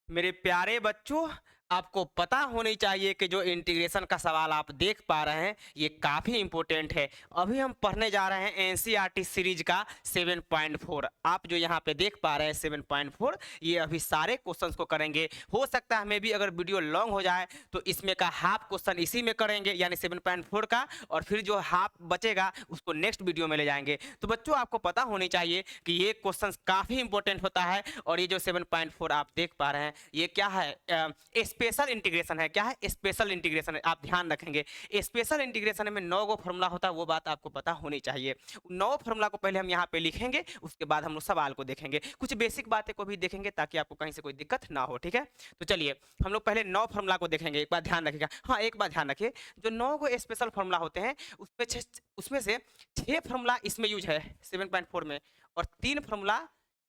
मेरे प्यारे बच्चों, आपको पता होनी चाहिए कि जो इंटीग्रेशन का सवाल आप देख पा रहे हैं ये काफ़ी इंपॉर्टेंट है। अभी हम पढ़ने जा रहे हैं एनसीईआरटी सीरीज का 7.4। आप जो यहाँ पे देख पा रहे हैं 7.4, ये अभी सारे क्वेश्चंस को करेंगे। हो सकता है हमें भी अगर वीडियो लॉन्ग हो जाए तो इसमें का हाफ क्वेश्चन इसी में करेंगे, यानी 7.4 का, और फिर जो हाफ बचेगा उसको नेक्स्ट वीडियो में ले जाएंगे। तो बच्चों आपको पता होनी चाहिए कि ये क्वेश्चन काफ़ी इंपॉर्टेंट होता है। और ये जो 7.4 आप देख पा रहे हैं ये क्या है, स्पेशल इंटीग्रेशन है। क्या है? स्पेशल इंटीग्रेशन है। आप ध्यान रखेंगे स्पेशल इंटीग्रेशन में 9 गो फॉर्मूला होता है, वो बात आपको पता होनी चाहिए। 9 फॉर्मूला को पहले हम यहाँ पे लिखेंगे, उसके बाद हम लोग सवाल को देखेंगे, कुछ बेसिक बातें को भी देखेंगे ताकि आपको कहीं से कोई दिक्कत ना हो। ठीक है, तो चलिए हम लोग पहले 9 फॉर्मूला को देखेंगे। एक बात ध्यान रखिएगा, हाँ एक बात ध्यान रखिए, जो 9 गो स्पेशल फॉर्मूला होते हैं उसमें से 6 फॉर्मूला इसमें यूज है 7.4 में, और 3 फॉर्मूला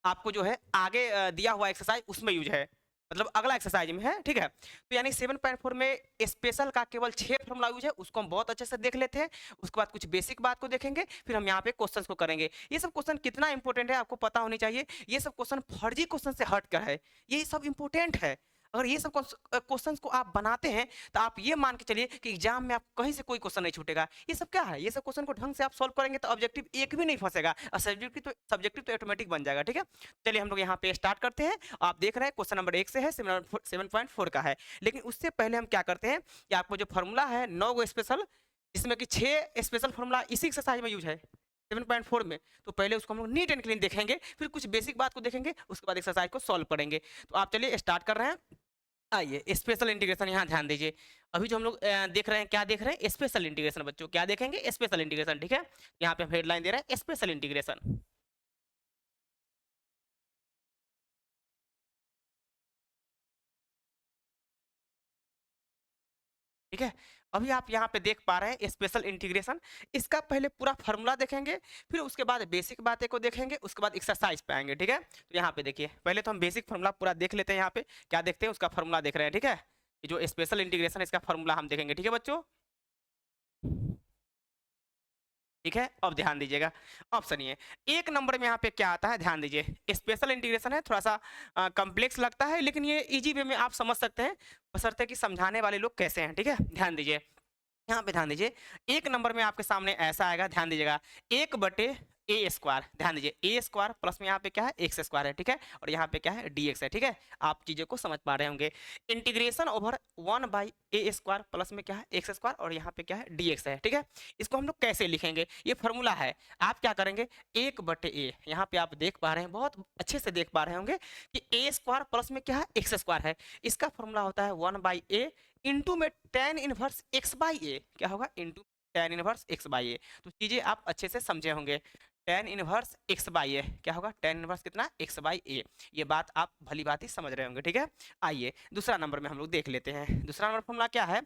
आपको जो है आगे दिया हुआ एक्सरसाइज उसमें यूज है, मतलब अगला एक्सरसाइज में है। ठीक है, तो यानी 7.4 में स्पेशल का केवल 6 फॉर्मूला यूज है, उसको हम बहुत अच्छे से देख लेते हैं। उसके बाद कुछ बेसिक बात को देखेंगे, फिर हम यहाँ पे क्वेश्चंस को करेंगे। ये सब क्वेश्चन कितना इंपॉर्टेंट है आपको पता होनी चाहिए। ये सब क्वेश्चन फर्जी क्वेश्चन से हट कर है, ये सब इंपॉर्टेंट है। अगर ये सब क्वेश्चंस को आप बनाते हैं तो आप ये मान के चलिए कि एग्जाम में आपको कहीं से कोई क्वेश्चन नहीं छूटेगा। ये सब क्या है, ये सब क्वेश्चन को ढंग से आप सॉल्व करेंगे तो ऑब्जेक्टिव एक भी नहीं फंसेगा, और सब्जेक्टिव तो ऑटोमेटिक बन जाएगा। ठीक है, चलिए हम लोग यहाँ पे स्टार्ट करते हैं। आप देख रहे हैं क्वेश्चन नंबर 1 से है, 7.4 का है। लेकिन उससे पहले हम क्या करते हैं कि आपको जो फॉर्मूला है 9 गो स्पेशल, जिसमें कि 6 स्पेशल फॉर्मूला इसी एक्सरसाइज में यूज है 7.4 में, तो पहले उसको हम लोग नीट एंड क्लीन देखेंगे, फिर कुछ बेसिक बात को देखेंगे, उसके बाद एक्सरसाइज को सॉल्व करेंगे। तो आप चलिए स्टार्ट कर रहे हैं। आइए स्पेशल इंटीग्रेशन यहाँ ध्यान दीजिए। अभी जो हम लोग देख रहे हैं, क्या देख रहे हैं? Special integration. बच्चों क्या देखेंगे? Special integration. ठीक है, यहाँ पे हम हेडलाइन दे रहे हैं स्पेशल इंटीग्रेशन। ठीक है, अभी आप यहाँ पे देख पा रहे हैं स्पेशल इंटीग्रेशन। इसका पहले पूरा फार्मूला देखेंगे, फिर उसके बाद बेसिक बातें को देखेंगे, उसके बाद एक्सरसाइज पे आएंगे। ठीक है, तो यहाँ पे देखिए पहले तो हम बेसिक फार्मूला पूरा देख लेते हैं। यहाँ पे क्या देखते हैं? उसका फार्मूला देख रहे हैं। ठीक है, ये जो स्पेशल इंटीग्रेशन है इसका फार्मूला हम देखेंगे। ठीक है बच्चों, ठीक है, अब ध्यान दीजिएगा। अब सुनिए, एक नंबर में यहाँ पे क्या आता है ध्यान दीजिए। स्पेशल इंटीग्रेशन है, थोड़ा सा कॉम्प्लेक्स लगता है, लेकिन ये इजी वे में आप समझ सकते हैं, बशर्ते कि समझाने वाले लोग कैसे हैं। ठीक है, ध्यान दीजिए, यहाँ पे ध्यान दीजिए। एक नंबर में आपके सामने ऐसा आएगा, ध्यान दीजिएगा, 1/a²। ध्यान दीजिए ए स्क्वायर प्लस में यहाँ पे क्या है? एक्स स्क्वायर है। ठीक है, और यहाँ पे क्या है? dx है। ठीक है, आप चीजों को समझ पा रहे होंगे। इंटीग्रेशन ओवर 1/a² प्लस में क्या है? एक्स स्क्वायर, और यहाँ पे क्या है? dx है। ठीक है, इसको हम लोग कैसे लिखेंगे? ये फॉर्मूला है। आप क्या करेंगे? 1/a, यहाँ पे आप देख पा रहे हैं, बहुत अच्छे से देख पा रहे होंगे कि a² प्लस में क्या है? एक्स स्क्वायर है। इसका फॉर्मूला होता है 1/a इंटू में tan inverse x by A. क्या होगा? Into tan inverse x by A. तो चीजें आप अच्छे से समझे होंगे। tan inverse x by A क्या होगा? tan इनवर्स कितना? x by A. ये बात आप भली बात ही समझ रहे होंगे। ठीक है, आइए दूसरा नंबर में हम लोग देख लेते हैं। दूसरा नंबर फॉर्मूला क्या है?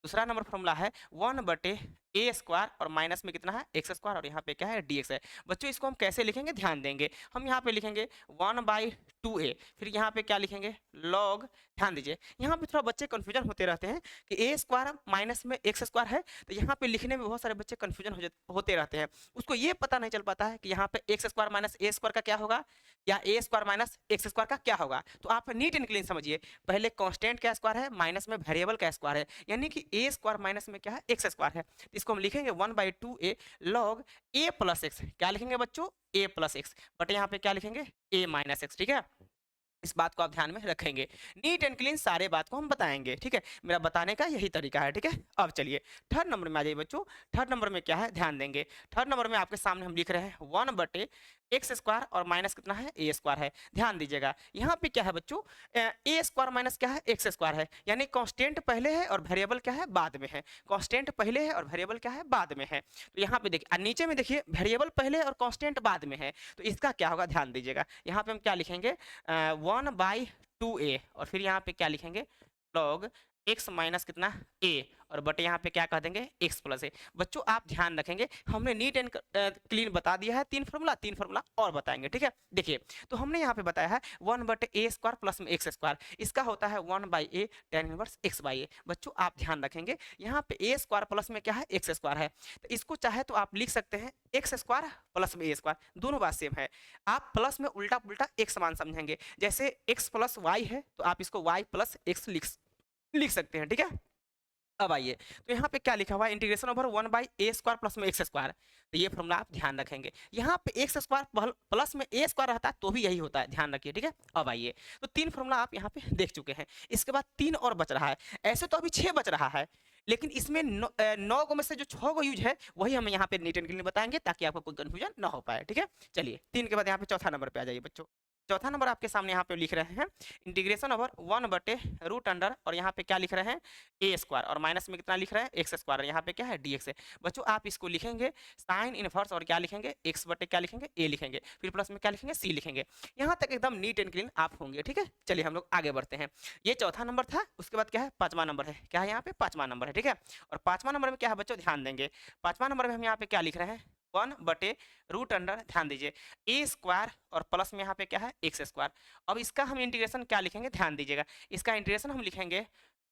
दूसरा नंबर फॉर्मूला है 1/a² और माइनस में कितना है? एक्स स्क्वायर, और यहाँ पे क्या है? dx है। बच्चों इसको हम कैसे लिखेंगे ध्यान देंगे। हम यहाँ पे लिखेंगे 1/2a, फिर यहाँ पे क्या लिखेंगे? log। ध्यान दीजिए, यहाँ पे थोड़ा बच्चे कंफ्यूजन होते रहते हैं कि a² माइनस में एक्स स्क्वायर है, तो यहाँ पे लिखने में बहुत सारे बच्चे कंफ्यूजन होते रहते हैं। उसको ये पता नहीं चल पाता है कि यहाँ पे x square minus A square का क्या होगा, या a² माइनस एक्स स्क्वायर का क्या होगा। तो आप नीट एंड क्लीन समझिए, पहले कांस्टेंट का स्क्वायर है, माइनस में वेरिएबल का स्क्वायर है, यानी कि a² माइनस में क्या है? एक्स स्क्वायर है। तो इसको हम लिखेंगे 1/2a log a plus x. क्या लिखेंगे बच्चों? a प्लस एक्स, बट यहाँ पे क्या लिखेंगे? a minus x. ठीक है, इस बात को आप ध्यान में रखेंगे। नीट एंड क्लीन सारे बात को हम बताएंगे। ठीक है, मेरा बताने का यही तरीका है। ठीक है, अब चलिए थर्ड नंबर में आ जाइए बच्चों। थर्ड नंबर में क्या है ध्यान देंगे। थर्ड नंबर में आपके सामने हम लिख रहे हैं 1/x² और माइनस कितना है? a² है। ध्यान दीजिएगा, यहाँ पे क्या है बच्चों? a² माइनस क्या है? एक्स स्क्वायर है, यानी कांस्टेंट पहले है और वेरिएबल क्या है? बाद में है। कांस्टेंट पहले है और वेरिएबल क्या है? बाद में है। तो यहाँ पे देखिए, नीचे में देखिए वेरिएबल पहले और कांस्टेंट बाद में है, तो इसका क्या होगा ध्यान दीजिएगा। यहाँ पे हम क्या लिखेंगे? 1/2a, और फिर यहाँ पे क्या लिखेंगे? log एक्स माइनस कितना ए, और बटे यहाँ पे क्या कह देंगे एक्स प्लस ए। बच्चों आप ध्यान रखेंगे, हमने नीट एंड क्लीन बता दिया है, तीन फार्मूला और बताएंगे, ठीक है। देखिए तो हमने यहाँ पे बताया है 1/a² प्लस में x², इसका होता है 1/a tan इनवर्स x/a। बच्चों आप ध्यान रखेंगे, यहाँ पे a² प्लस में क्या है x² है, तो इसको चाहे तो आप लिख सकते हैं x² प्लस में a², दोनों बात सेम है। आप प्लस में उल्टा पुल्टा एक समान समझेंगे, जैसे x प्लस वाई है तो आप इसको y प्लस एक्स लिख सकते हैं, ठीक है। अब आइए, तो यहाँ पे क्या लिखा हुआ है, इंटीग्रेशन ओवर 1/a² प्लस में x², तो ये फॉर्मूला आप ध्यान रखेंगे। यहाँ पे x² प्लस में a² रहता है तो भी यही होता है, ध्यान रखिए, ठीक है। अब आइए, तो तीन फॉर्मूला आप यहाँ पे देख चुके हैं, इसके बाद तीन और बच रहा है। ऐसे तो अभी 6 बच रहा है, लेकिन इसमें 9 गो में से जो 6 गो यूज है वही हम यहाँ पे नीट एंड क्लीन बताएंगे, ताकि आपको कोई कंफ्यूजन ना हो पाए, ठीक है। चलिए, तीन के बाद यहाँ पे चौथा नंबर पे आ जाइए बच्चों। चौथा नंबर आपके सामने यहाँ पे लिख रहे हैं इंटीग्रेशन ओवर 1/√अंडर, और यहाँ पे क्या लिख रहे हैं a², और माइनस में कितना लिख रहे हैं x², और यहाँ पे क्या है dx है। बच्चों आप इसको लिखेंगे साइन इनवर्स, और क्या लिखेंगे x बटे क्या लिखेंगे a लिखेंगे, फिर प्लस में क्या लिखेंगे c लिखेंगे। यहाँ तक एकदम नीट एंड क्लीन आप होंगे, ठीक है। चलिए हम लोग आगे बढ़ते हैं। ये चौथा नंबर था, उसके बाद क्या है पांचवा नंबर है, क्या है यहाँ पे पांचवा नंबर है, ठीक है। और पांचवा नंबर में क्या है बच्चों, ध्यान देंगे, पांचवा नंबर में हम यहाँ पे क्या लिख रहे हैं 1/√अंडर, ध्यान दीजिए a² और प्लस में यहाँ पे क्या है x²। अब इसका हम इंटीग्रेशन क्या लिखेंगे, ध्यान दीजिएगा, इसका इंटीग्रेशन हम लिखेंगे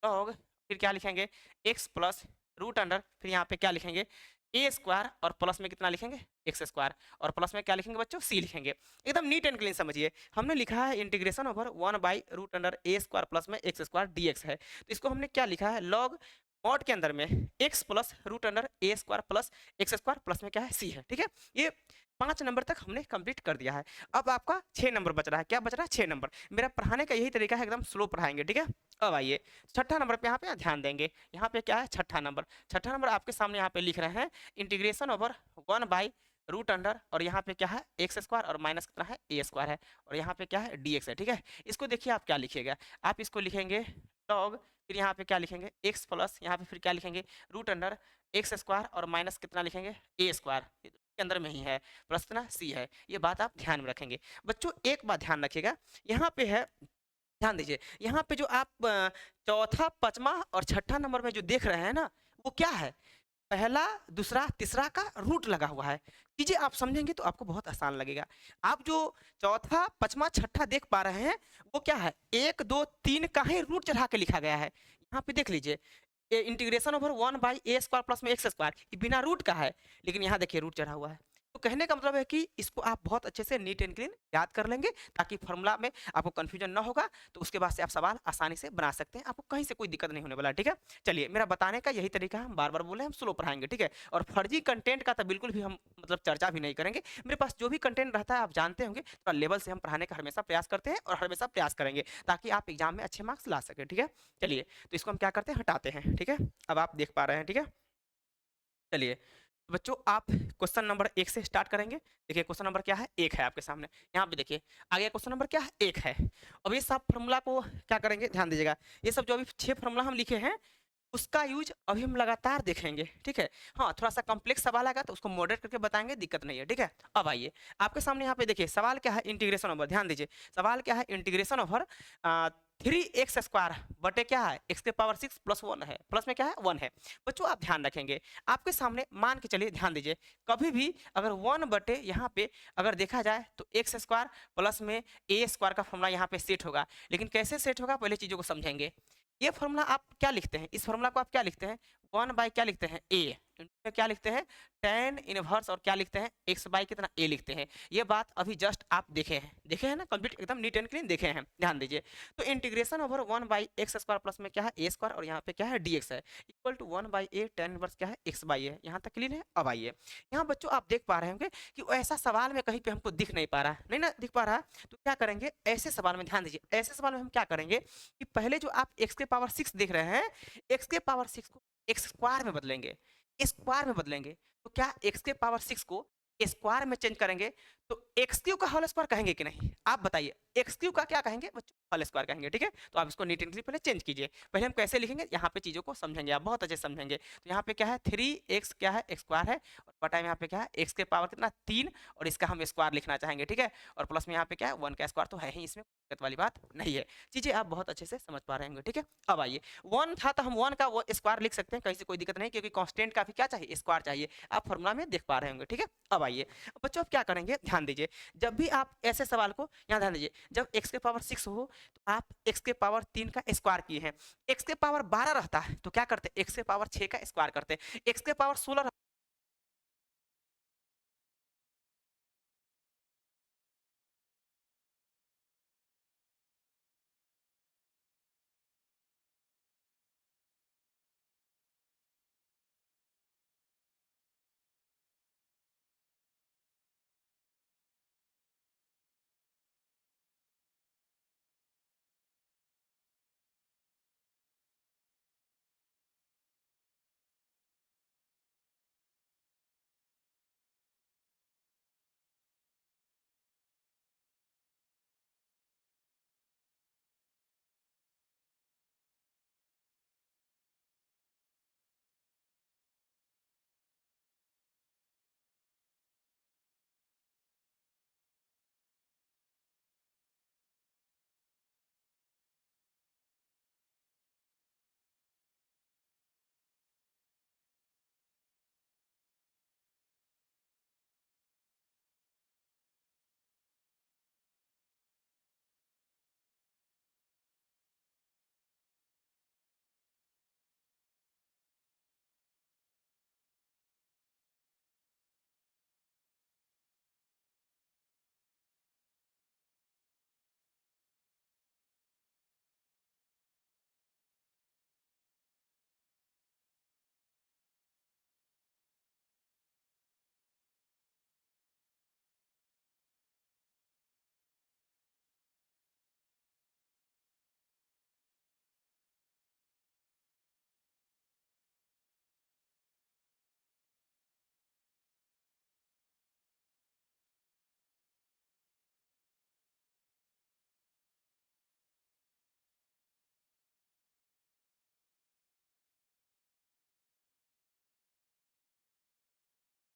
log, फिर क्या लिखेंगे x प्लस √अंडर, फिर यहाँ पे क्या लिखेंगे a² और प्लस में कितना लिखेंगे x², और प्लस में क्या लिखेंगे बच्चों c लिखेंगे। एकदम नीट एंड क्लीन समझिए, हमने लिखा है इंटीग्रेशन ओवर 1/√अंडर a² प्लस में x² dx है, तो इसको हमने क्या लिखा है log मॉड के अंदर में x plus √under a² plus x² plus में क्या है c है, ठीक है। ये 5 नंबर तक हमने कंप्लीट कर दिया है। अब आपका 6 नंबर बच रहा है, क्या बच रहा है 6 नंबर। मेरा पढ़ाने का यही तरीका है, एकदम स्लो पढ़ाएंगे, ठीक है। अब आइए छठा नंबर पे यहाँ पे ध्यान देंगे, यहाँ पे क्या है छठा नंबर। छठा नंबर आपके सामने यहाँ पे लिख रहे हैं इंटीग्रेशन ओवर 1/√अंडर, और यहाँ पे क्या है x² और माइनस कितना है a² है, और यहाँ पे क्या है dx है, ठीक है। इसको देखिए आप क्या लिखिएगा, आप इसको लिखेंगे log, फिर यहाँ पे क्या लिखेंगे x प्लस, यहाँ पे फिर क्या लिखेंगे √अंडर x² और माइनस कितना लिखेंगे a², के अंदर में ही है, प्लस कितना c है। ये बात आप ध्यान में रखेंगे। बच्चों एक बात ध्यान रखिएगा, यहाँ पे है, ध्यान दीजिए, यहाँ पे जो आप चौथा पांचवा और छठा नंबर में जो देख रहे हैं ना, वो क्या है, पहला दूसरा तीसरा का रूट लगा हुआ है। चीजें आप समझेंगे तो आपको बहुत आसान लगेगा। आप जो चौथा पांचवा छठा देख पा रहे हैं वो क्या है, 1 2 3 का ही रूट चढ़ा के लिखा गया है। यहाँ पे देख लीजिए इंटीग्रेशन ओवर 1/a² प्लस में x², ये बिना रूट का है, लेकिन यहाँ देखिए रूट चढ़ा हुआ है। तो कहने का मतलब है कि इसको आप बहुत अच्छे से नीट एंड क्लीन याद कर लेंगे, ताकि फॉर्मूला में आपको कंफ्यूजन ना होगा, तो उसके बाद से आप सवाल आसानी से बना सकते हैं, आपको कहीं से कोई दिक्कत नहीं होने वाला, ठीक है। चलिए, मेरा बताने का यही तरीका है, हम बार बार बोले हम स्लो पढ़ाएंगे, ठीक है। और फर्जी कंटेंट का तो बिल्कुल भी हम मतलब चर्चा भी नहीं करेंगे। मेरे पास जो भी कंटेंट रहता है आप जानते होंगे, तो लेवल से हम पढ़ाने का हमेशा प्रयास करते हैं और हमेशा प्रयास करेंगे, ताकि आप एग्जाम में अच्छे मार्क्स ला सके, ठीक है। चलिए, तो इसको हम क्या करते हैं, हटाते हैं, ठीक है। अब आप देख पा रहे हैं, ठीक है। चलिए तो बच्चों, आप क्वेश्चन नंबर 1 से स्टार्ट करेंगे। देखिए क्वेश्चन नंबर क्या है, 1 है आपके सामने, यहाँ पे देखिए आगे क्वेश्चन नंबर क्या है, 1 है। अब ये सब फॉर्मूला को क्या करेंगे, ध्यान दीजिएगा, ये सब जो अभी 6 फॉर्मूला हम लिखे हैं उसका यूज अभी हम लगातार देखेंगे, ठीक है। हाँ, थोड़ा सा कॉम्प्लेक्स सवाल आएगा तो उसको मॉडरेट करके बताएंगे, दिक्कत नहीं है, ठीक है। अब आइए, आपके सामने यहाँ पे देखिए सवाल क्या है, इंटीग्रेशन ओवर, ध्यान दीजिए सवाल क्या है, इंटीग्रेशन ओवर 3x² बटे क्या है x⁻6 प्लस 1 है, प्लस में क्या है 1 है। बच्चों आप ध्यान रखेंगे, आपके सामने मान के चलिए, ध्यान दीजिए, कभी भी अगर 1 बटे यहाँ पे अगर देखा जाए तो x² प्लस में a² का फॉर्मूला यहाँ पे सेट होगा। लेकिन कैसे सेट होगा, पहले चीजों को समझेंगे। ये फॉर्मूला आप क्या लिखते हैं, इस फॉर्मूला को आप क्या लिखते हैं, 1 क्या लिखते हैं a, क्या लिखते हैं tan इनवर्स, और क्या लिखते हैं x कितना a लिखते हैं। ये बात अभी जस्ट आप देखे हैं ना, कंप्लीट एकदम नीट एंड क्लीन देखे हैं, ध्यान दीजिए। तो इंटीग्रेशन ओवर 1/x² प्लस में क्या है a² और यहाँ पे क्या है dx है, equal to 1/a tan inverse क्या है x है। यहाँ तक क्लीन है। अब आइए, यहाँ बच्चों आप देख पा रहे होंगे कि ऐसा सवाल में कहीं पे हमको दिख नहीं पा रहा है, नहीं ना दिख पा रहा है, तो क्या करेंगे ऐसे सवाल में, ध्यान दीजिए, ऐसे सवाल में हम क्या करेंगे कि पहले जो आप x⁻6 देख रहे हैं, x⁻6 को x² में बदलेंगे, स्क्वायर में बदलेंगे। तो क्या x⁻6 को स्क्वायर में चेंज करेंगे तो एक्स क्यू का होल स्क्वायर कहेंगे कि नहीं, आप बताइए। एक्स क्यू का क्या कहेंगे बच्चों, होल स्क्वायर कहेंगे, ठीक है। तो आप इसको नीट एंड क्लीन पहले चेंज कीजिए। पहले हम कैसे लिखेंगे, यहाँ पे चीजों को समझेंगे, आप बहुत अच्छे से समझेंगे। तो यहाँ पे क्या है 3x क्या है एक्स स्क्वायर है, और बटा में यहाँ पे क्या है x के पावर कितना 3, और इसका हम स्क्वायर लिखना चाहेंगे, ठीक है। और प्लस में यहाँ पे क्या है 1 का स्क्वायर तो है ही, इसमें दिक्कत वाली बात नहीं है। चीजें आप बहुत अच्छे से समझ पा रहे होंगे, ठीक है। अब आइए 1 था तो हम 1 का वो स्क्वायर लिख सकते हैं, कहीं से कोई दिक्कत नहीं, क्योंकि कांस्टेंट का भी क्या चाहिए स्क्वायर चाहिए, आप फॉर्मूला में देख पा रहे होंगे, ठीक है। अब आइए बच्चों आप क्या करेंगे, ध्यान दीजिए। जब भी आप ऐसे सवाल को यहाँ ध्यान दीजिए, जब x के पावर 6 हो तो आप x के पावर 3 का स्क्वायर किए हैं। x के पावर 12 रहता है तो क्या करते हैं, x के पावर 6 का स्क्वायर करते हैं। x के पावर 16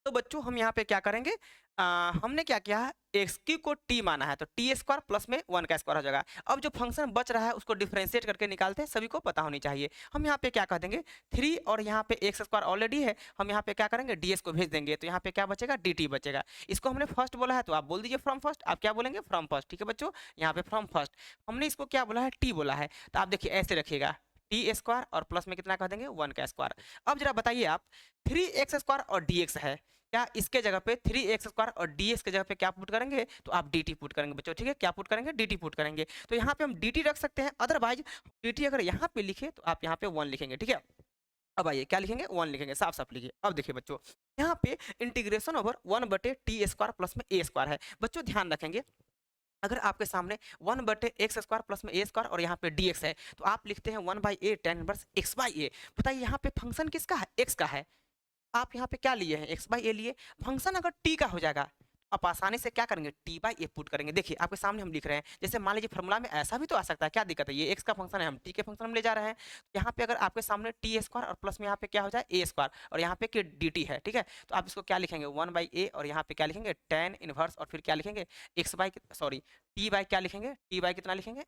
तो बच्चों हम यहाँ पे क्या करेंगे, हमने क्या किया है एक्स क्यू को टी माना है, तो टी स्क्वायर प्लस में 1 का स्क्वायर हो जाएगा। अब जो फंक्शन बच रहा है उसको डिफरेंशिएट करके निकालते हैं, सभी को पता होनी चाहिए। हम यहाँ पे क्या कर देंगे 3, और यहाँ पे एक्स स्क्वायर ऑलरेडी है, हम यहाँ पे क्या करेंगे ds को भेज देंगे, तो यहाँ पे क्या बचेगा dt बचेगा। इसको हमने फर्स्ट बोला है तो आप बोल दीजिए फ्रॉम फर्स्ट, आप क्या बोलेंगे फ्रॉम फर्स्ट, ठीक है बच्चों। यहाँ पे फ्रॉम फर्स्ट हमने इसको क्या बोला है टी बोला है, तो आप देखिए ऐसे रखिएगा टी स्क्वायर और प्लस में कितना कर देंगे 1 का स्क्वायर। अब जरा बताइए आप 3x स्क्वायर और dx है, क्या इसके जगह पे 3x स्क्वायर और ds के जगह पे क्या पुट करेंगे, तो आप dt पुट करेंगे बच्चों, ठीक है। क्या पुट करेंगे dt पुट करेंगे, तो यहाँ पे हम dt रख सकते हैं, अदरवाइज dt अगर यहाँ पे लिखे तो आप यहाँ पे 1 लिखेंगे, ठीक है। अब आइए क्या लिखेंगे 1 लिखेंगे, साफ साफ लिखिए। अब देखिए बच्चों यहाँ पे इंटीग्रेशन ओवर 1 बटे टी स्क्वायर प्लस में a स्क्वायर है। बच्चों ध्यान रखेंगे, अगर आपके सामने 1 बटे एक्स स्क्वायर प्लस में ए स्क्वायर और यहाँ पे dx है, तो आप लिखते हैं 1/a tan इनवर्स x/a। बताइए यहाँ पे फंक्शन किसका है, x का है, आप यहाँ पे क्या लिए हैं x/a लिए। फंक्शन अगर t का हो जाएगा आप आसानी से क्या करेंगे t/a पुट करेंगे। देखिए आपके सामने हम लिख रहे हैं, जैसे मान लीजिए फॉर्मूला में ऐसा भी तो आ सकता है, क्या दिक्कत है, ये x का फंक्शन है, हम t के फंक्शन में ले जा रहे हैं। यहाँ पे अगर आपके सामने टी स्क्वायर और प्लस में यहाँ पे क्या हो जाए a स्क्वायर और यहाँ पे कि dt है, ठीक है। तो आप इसको क्या लिखेंगे 1/a और यहाँ पे क्या लिखेंगे tan इनवर्स और फिर क्या लिखेंगे t क्या लिखेंगे t कितना लिखेंगे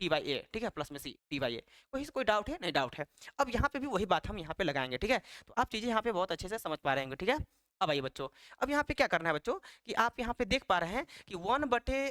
t/a, ठीक है, प्लस में c t/a। कोई डाउट है, नहीं डाउट है। अब यहाँ पे भी वही बात हम यहाँ पे लगाएंगे, ठीक है। तो आप चीजें यहाँ पे बहुत अच्छे से समझ पा रहे होंगे, ठीक है। अब आइए बच्चों, अब यहाँ पे क्या करना है बच्चों कि आप यहाँ पे देख पा रहे हैं कि 1 बटे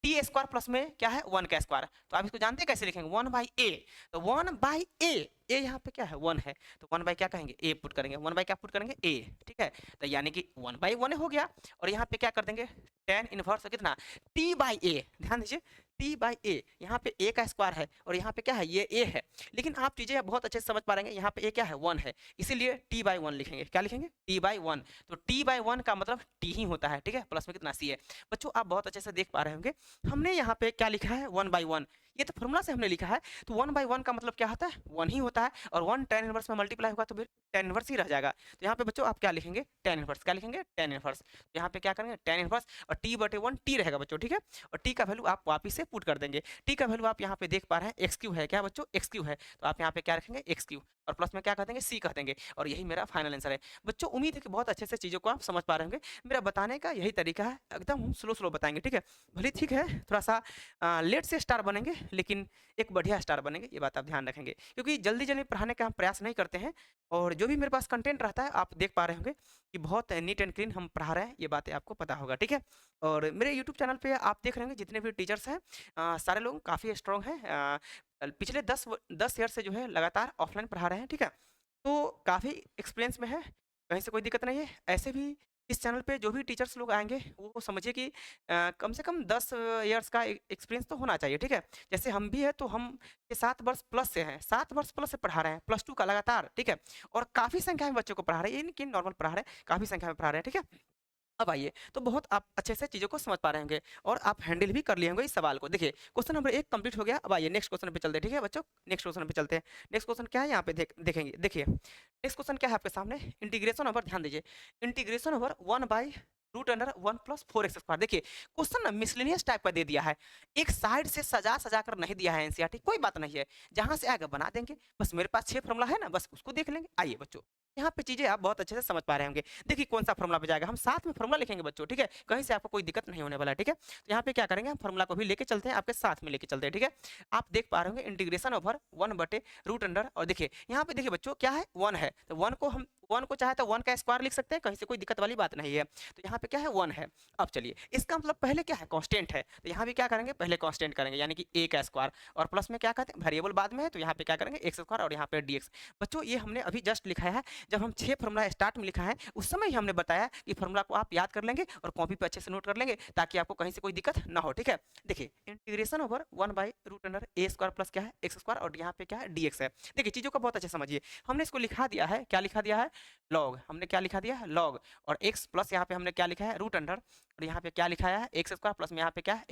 टी स्क्वायर प्लस में क्या है 1 का स्क्वायर, तो आप इसको जानते हैं कैसे लिखेंगे 1/a। तो 1/a, ए यहाँ पे क्या है 1 है, तो 1 बाई क्या कहेंगे a पुट करेंगे, 1 बाई क्या पुट करेंगे a, ठीक है। तो यानी कि 1/1 हो गया, और यहाँ पे क्या कर देंगे tan इनवर्स कितना t/a, ध्यान दीजिए t/a, यहाँ पे a का स्क्वायर है और यहाँ पे क्या है ये a है, लेकिन आप चीजें बहुत अच्छे से समझ पा रहे हैं, यहाँ पे a क्या है 1 है, इसीलिए t/1 लिखेंगे, क्या लिखेंगे t/1। तो t/1 का मतलब t ही होता है, ठीक है, प्लस में कितना c है। बच्चों आप बहुत अच्छे से देख पा रहे होंगे, हमने यहाँ पे क्या लिखा है 1/1, ये तो फॉर्मूला से हमने लिखा है, तो 1/1 का मतलब क्या होता है, 1 ही होता है, और 1 tan इनवर्स में मल्टीप्लाई होगा तो फिर tan इनवर्स ही रह जाएगा। तो यहाँ पे बच्चों आप क्या लिखेंगे, tan इनवर्स, क्या लिखेंगे, tan इनवर्स। तो यहाँ पे क्या करेंगे, tan इनवर्स, और t/1 t रहेगा बच्चों, ठीक है, और t का वैल्यू आप वापिस से पुट कर देंगे। t का वैल्यू आप यहाँ पे देख पा रहे हैं x³ है, क्या बच्चों, x³ है, तो आप यहाँ पे क्या रखेंगे, x³ और प्लस में क्या कह देंगे, c कह देंगे, और यही मेरा फाइनल आंसर है। बच्चों उम्मीद है कि बहुत अच्छे से चीज़ों को आप समझ पा रहे होंगे। मेरा बताने का यही तरीका है, एकदम हम स्लो स्लो बताएंगे, ठीक है। भले ठीक है, थोड़ा सा लेट से स्टार बनेंगे, लेकिन एक बढ़िया स्टार बनेंगे, ये बात आप ध्यान रखेंगे, क्योंकि जल्दी जल्दी पढ़ाने का हम प्रयास नहीं करते हैं। और जो भी मेरे पास कंटेंट रहता है आप देख पा रहे होंगे कि बहुत नीट एंड क्लीन हम पढ़ा रहे हैं, ये बातें आपको पता होगा, ठीक है। और मेरे यूट्यूब चैनल पे आप देख रहे होंगे जितने भी टीचर्स हैं, सारे लोग काफ़ी स्ट्रॉन्ग हैं, पिछले 10 ईयर से जो है लगातार ऑफलाइन पढ़ा रहे हैं, ठीक है। तो काफ़ी एक्सपीरियंस में है, कहीं से कोई दिक्कत नहीं है। ऐसे भी इस चैनल पे जो भी टीचर्स लोग आएंगे वो समझिए कि कम से कम 10 इयर्स का एक्सपीरियंस तो होना चाहिए, ठीक है। जैसे हम भी है तो हम ये 7 वर्ष प्लस से हैं, 7 वर्ष प्लस से पढ़ा रहे हैं, +2 का लगातार, ठीक है। और काफ़ी संख्या में बच्चों को पढ़ा रहे हैं, ये नहीं कि नॉर्मल पढ़ा रहे हैं, काफ़ी संख्या में पढ़ा रहे हैं, ठीक है। अब आइए, तो बहुत आप अच्छे से चीज़ों को समझ पा रहे होंगे और आप हैंडल भी कर लिए होंगे इस सवाल को। देखिए क्वेश्चन नंबर 1 कंप्लीट हो गया। अब आइए नेक्स्ट क्वेश्चन पे चलते हैं, ठीक है बच्चों, नेक्स्ट क्वेश्चन पे चलते हैं। नेक्स्ट क्वेश्चन क्या है यहाँ पे देखेंगे, देखिए नेक्स्ट क्वेश्चन क्या है आपके सामने, इंटीग्रेशन ओवर, ध्यान दीजिए, इंटीग्रेशन ओवर 1/√1 + 4x²। देखिए क्वेश्चन ना मिसलेनियस टाइप का दे दिया है, एक साइड से सजा सजा कर नहीं दिया है एनसीईआरटी, कोई बात नहीं है, जहां से आएगा बना देंगे। बस मेरे पास 6 फॉर्मूला है ना, बस उसको देख लेंगे। आइए बच्चों, यहाँ पे चीजें आप बहुत अच्छे से समझ पा रहे होंगे। देखिए कौन सा फॉर्मूला पे जाएगा, हम साथ में फॉर्मूला लिखेंगे बच्चों, ठीक है, कहीं से आपको कोई दिक्कत नहीं होने वाला है, ठीक है। तो यहाँ पे क्या करेंगे, हम फॉर्मूला को भी लेके चलते हैं, आपके साथ में लेके चलते हैं, ठीक है। आप देख पा रहे होंगे इंटीग्रेशन ओवर 1/√अंडर, और देखिए यहाँ पे देखिए बच्चों क्या है, 1 है, तो 1 को हम 1 को चाहे तो 1 का स्क्वायर लिख सकते हैं, कहीं से कोई दिक्कत वाली बात नहीं है। तो यहाँ पे क्या है, 1 है। अब चलिए इसका मतलब पहले क्या है, कांस्टेंट है, तो यहाँ भी क्या करेंगे, पहले कांस्टेंट करेंगे, यानी कि a का स्क्वायर, और प्लस में क्या कहते हैं, वेरिएबल बाद में है, तो यहाँ पे क्या करेंगे, x² और यहाँ पे dx। बच्चों ये हमने अभी जस्ट लिखा है, जब हम 6 फॉर्मूला स्टार्ट में लिखा है उस समय ही हमने बताया कि फॉर्मूला को आप याद कर लेंगे और कॉपी पे अच्छे से नोट कर लेंगे, ताकि आपको कहीं से कोई दिक्कत ना हो, ठीक है। देखिए इंटीग्रेशन ओवर 1/√a² प्लस क्या है, x² और यहाँ पे क्या है, dx है। देखिए चीजों को बहुत अच्छे समझिए, हमने इसको लिखा दिया है, क्या लिखा दिया है, लॉग, हमने क्या लिखा दिया है, लॉग, और x प्लस यहाँ पे हमने क्या लिखा है, √अंडर, और यहाँ पे क्या लिखा है, x² प्लस में यहाँ पे क्या है,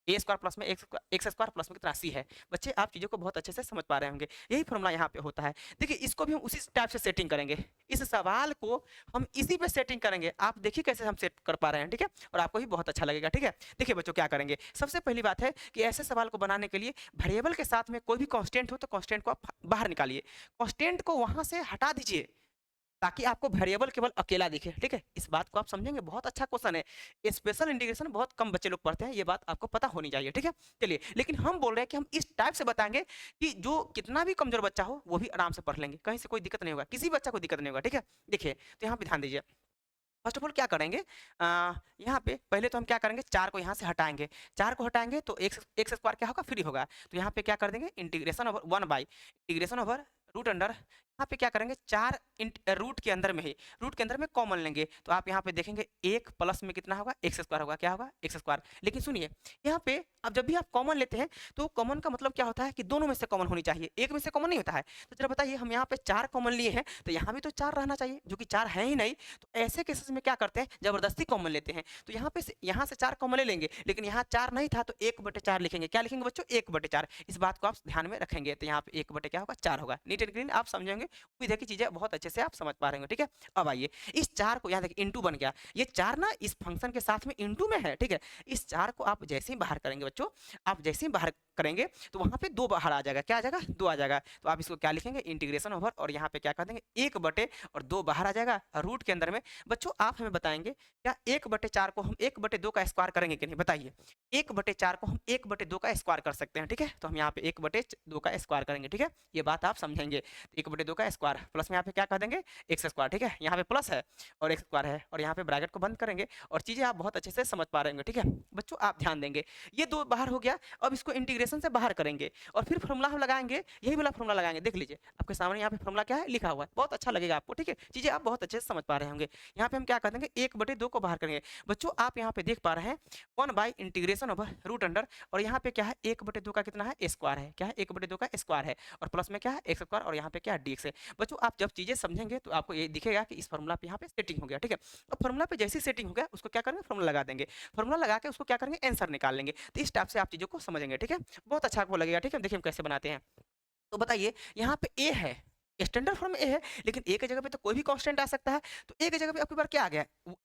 a² प्लस में x² प्लस में कितना c है। बच्चे आप चीज़ों को बहुत अच्छे से समझ पा रहे होंगे, यही फॉर्मूला यहाँ पे होता है। देखिए इसको भी हम उसी टाइप से सेटिंग करेंगे, इस सवाल को हम इसी पे सेटिंग करेंगे, आप देखिए कैसे हम सेट कर पा रहे हैं, ठीक है, और आपको भी बहुत अच्छा लगेगा, ठीक है। देखिए बच्चों क्या करेंगे, सबसे पहली बात है कि ऐसे सवाल को बनाने के लिए वेरिएबल के साथ में कोई भी कांस्टेंट हो तो कांस्टेंट को आप बाहर निकालिए, कांस्टेंट को वहां से हटा दीजिए, ताकि आपको वेरिएबल केवल अकेला दिखे, ठीक है। इस बात को आप समझेंगे, बहुत अच्छा क्वेश्चन है, स्पेशल इंटीग्रेशन बहुत कम बच्चे लोग पढ़ते हैं, ये बात आपको पता होनी चाहिए, ठीक है। चलिए लेकिन हम बोल रहे हैं कि हम इस टाइप से बताएंगे कि जो कितना भी कमजोर बच्चा हो वो भी आराम से पढ़ लेंगे, कहीं से कोई दिक्कत नहीं होगा, किसी बच्चा को दिक्कत नहीं होगा, ठीक है। देखिए तो यहाँ पे ध्यान दीजिए, फर्स्ट ऑफ ऑल क्या करेंगे, यहाँ पे पहले तो हम क्या करेंगे, 4 को यहाँ से हटाएंगे, 4 को हटाएंगे तो x² क्या होगा, फ्री होगा, तो यहाँ पे क्या कर देंगे, इंटीग्रेशन ओवर 1/√अंडर, यहाँ पे क्या करेंगे, 4 रूट के अंदर में ही, रूट के अंदर में कॉमन लेंगे, तो आप यहाँ पे देखेंगे 1 प्लस में कितना होगा, x² होगा, क्या होगा, x²। लेकिन सुनिए यहाँ पे अब जब भी आप कॉमन लेते हैं तो कॉमन का मतलब क्या होता है कि दोनों में से कॉमन होनी चाहिए, एक में से कॉमन नहीं होता है। तो जरा बताइए, हम यहाँ पे 4 कॉमन लिए हैं तो यहाँ भी तो 4 रहना चाहिए, जो कि 4 है ही नहीं, तो ऐसे केसेस में क्या करते हैं, जबरदस्ती कॉमन लेते हैं। तो यहाँ से 4 कॉमन ले लेंगे, लेकिन यहाँ 4 नहीं था तो 1/4 लिखेंगे, क्या लिखेंगे बच्चों, 1/4। इस बात को आप ध्यान में रखेंगे, तो यहाँ पे 1 क्या होगा, 4 होगा। नीट एंड क्लीन आप समझेंगे, उम्मीद है कि चीजें बहुत अच्छे से आप समझ पा रहे होंगे, ठीक है। अब आइए इस 4 को, यहाँ देखिए इंटू बन गया, ये 4 ना इस फंक्शन के साथ में इंटू में है, ठीक है। इस 4 को आप जैसे ही बाहर करेंगे बच्चों, आप जैसे ही बाहर करेंगे तो वहां पे 2 बाहर आ जाएगा, क्या आ जाएगा, 2 आ जाएगा, तो आप इसको क्या लिखेंगे, इंटीग्रेशन ओवर, और यहाँ पे क्या कर देंगे, 1/2 बाहर आ जाएगा, रूट के अंदर में। बच्चों आप हमें बताएंगे क्या 1/4 को हम 1/2 का स्क्वायर करेंगे कि नहीं, बताइए, 1/4 को हम 1/2 का स्क्वायर कर सकते हैं, ठीक है। तो हम यहाँ पे 1/2 का स्क्वायर करेंगे, ठीक है, ये बात आप समझेंगे। 1/2 का स्क्वायर प्लस में यहाँ पे क्या कर देंगे, x², ठीक है, यहाँ पे प्लस है और x² है, और यहाँ पे ब्रैकेट को बंद करेंगे, और चीजें आप बहुत अच्छे से समझ पा रहे होंगे, ठीक है। बच्चों आप ध्यान देंगे, ये 2 बाहर हो गया, अब इसको इंटीग्रेशन से बाहर करेंगे और फिर फॉर्मूला हम लगाएंगे, यही वाला फॉर्मूला लगाएंगे, देख लीजिए आपके सामने यहाँ पे फॉर्मूला क्या है लिखा हुआ है, बहुत अच्छा लगेगा आपको, ठीक है, चीजें आप बहुत अच्छे से समझ पा रहे होंगे। यहाँ पे हम क्या कर देंगे, 1/2 को बाहर करेंगे। बच्चों आप यहाँ पे देख पा रहे हैं 1/√अंडर, और यहाँ पे क्या है, 1/2 का कितना है, स्क्वायर है, क्या है, 1/2 का स्क्वायर है, और प्लस में क्या है, x², और यहाँ पे क्या है, dx है। बच्चों आप जब चीजें समझेंगे तो आपको ये दिखेगा कि इस फॉर्मूला पे यहाँ पे सेटिंग हो गया, ठीक है। अब फॉर्मूला पे जैसी सेटिंग हो गया उसको क्या करेंगे, फॉर्मूला लगा देंगे, फॉर्मूला लगा के उसको क्या करेंगे, आंसर निकाल लेंगे। तो इस टाइप से आप चीजों को समझेंगे, ठीक है। बहुत अच्छा आपको लगेगा, ठीक है। देखिए हम कैसे बनाते हैं। तो बताइए यहाँ पे ए है, स्टैंडर्ड फॉर्म में ए है, लेकिन ए के जगह पे तो कोई भी कांस्टेंट आ सकता है। तो ए के जगह पे आपके बार क्या आ गया,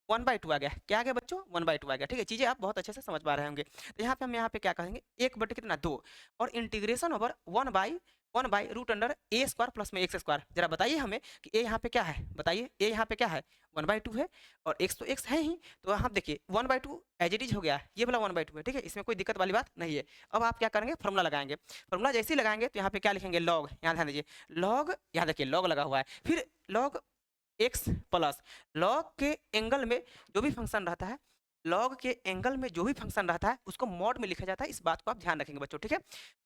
1/2 आ गया। क्या आ गया बच्चों, 1/2 आ गया, ठीक है। चीजें आप बहुत अच्छे से समझ पा रहे होंगे। तो यहाँ पे हम यहाँ पे क्या कहेंगे, 1 बटे कितना 2, और इंटीग्रेशन ओवर 1/√अंडर ए स्क्वायर प्लस में एक्स स्क्वायर। जरा बताइए हमें कि ए यहाँ पे क्या है, बताइए ए यहाँ पे क्या है, 1/2 है, और एक्स तो एक्स है ही। तो आप देखिए 1/2 एज इट इज हो गया, ये वाला 1/2 है, ठीक है, इसमें कोई दिक्कत वाली बात नहीं है। अब आप क्या करेंगे, फॉर्मूला लगाएंगे। फॉर्मूला जैसे ही लगाएंगे तो यहाँ पे क्या लिखेंगे, लॉग, यहाँ ध्यान दीजिए, लॉग, यहाँ देखिए लॉग लगा हुआ है, फिर लॉग एक्स प्लस लॉग के एंगल में जो भी फंक्शन रहता है, लॉग के एंगल में जो भी फंक्शन रहता है उसको मॉड में लिखा जाता है। इस बात को आप ध्यान रखेंगे बच्चों, ठीक है।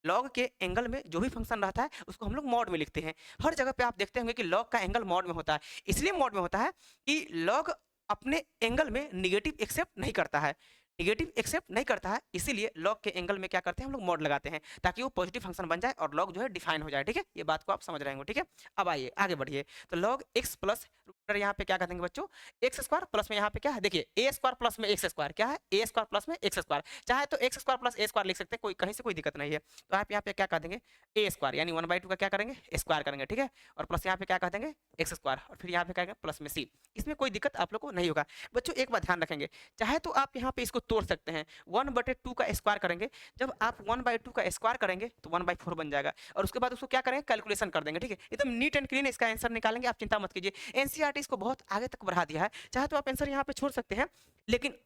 लॉग के एंगल में जो भी फंक्शन रहता है उसको हम लोग मॉड में लिखते हैं। हर जगह पे आप देखते होंगे कि लॉग का एंगल मॉड में होता है। इसलिए मॉड में होता है कि लॉग अपने एंगल में निगेटिव एक्सेप्ट नहीं करता है, निगेटिव एक्सेप्ट नहीं करता है, इसीलिए लॉग के एंगल में क्या करते हैं हम लोग, मॉड लगाते हैं, ताकि वो पॉजिटिव फंक्शन बन जाए और लॉग जो है डिफाइन हो जाए, ठीक है। ये बात को आप समझ रहे होंगे, ठीक है। अब आइए आगे बढ़िए। तो लॉग एक्स प्लस यहाँ पे क्या करेंगे बच्चों, एक्स स्क्वायर प्लस में यहाँ पे क्या है, देखिए ए स्क्वायर प्लस में एक्स स्क्वायर, क्या है, ए स्क्वायर प्लस में एक्स स्क्वायर। चाहे तो एक्स स्क्वायर प्लस ए स्क्वायर लिख सकते हैं, कोई कहीं से कोई दिक्कत नहीं है। तो आप यहाँ पे क्या कर देंगे, ए स्क्वायर यानी 1/2 का क्या करेंगे, स्क्वायर करेंगे, ठीक है, और प्लस यहाँ पे क्या कर देंगे, एक्स स्क्वायर, और फिर यहाँ पे क्या प्लस में सी। इसमें कोई दिक्कत आप लोग को नहीं होगा। बच्चों एक बात ध्यान रखेंगे, चाहे तो आप यहाँ पे इसको तोड़ सकते हैं, 1/2 का स्क्वायर करेंगे, जब आप 1/2 का स्क्वायर करेंगे तो 1/4 बन जाएगा, और उसके बाद उसको क्या करेंगे, कैलकुलेशन कर देंगे, ठीक है। एकदम नीट एंड क्लीन इसका आंसर निकालेंगे, आप चिंता मत कीजिए। एनसीईआरटी इसको बहुत आगे तक बढ़ा दिया है, चाहे तो आप आंसर यहाँ पे छोड़ सकते हैं, लेकिन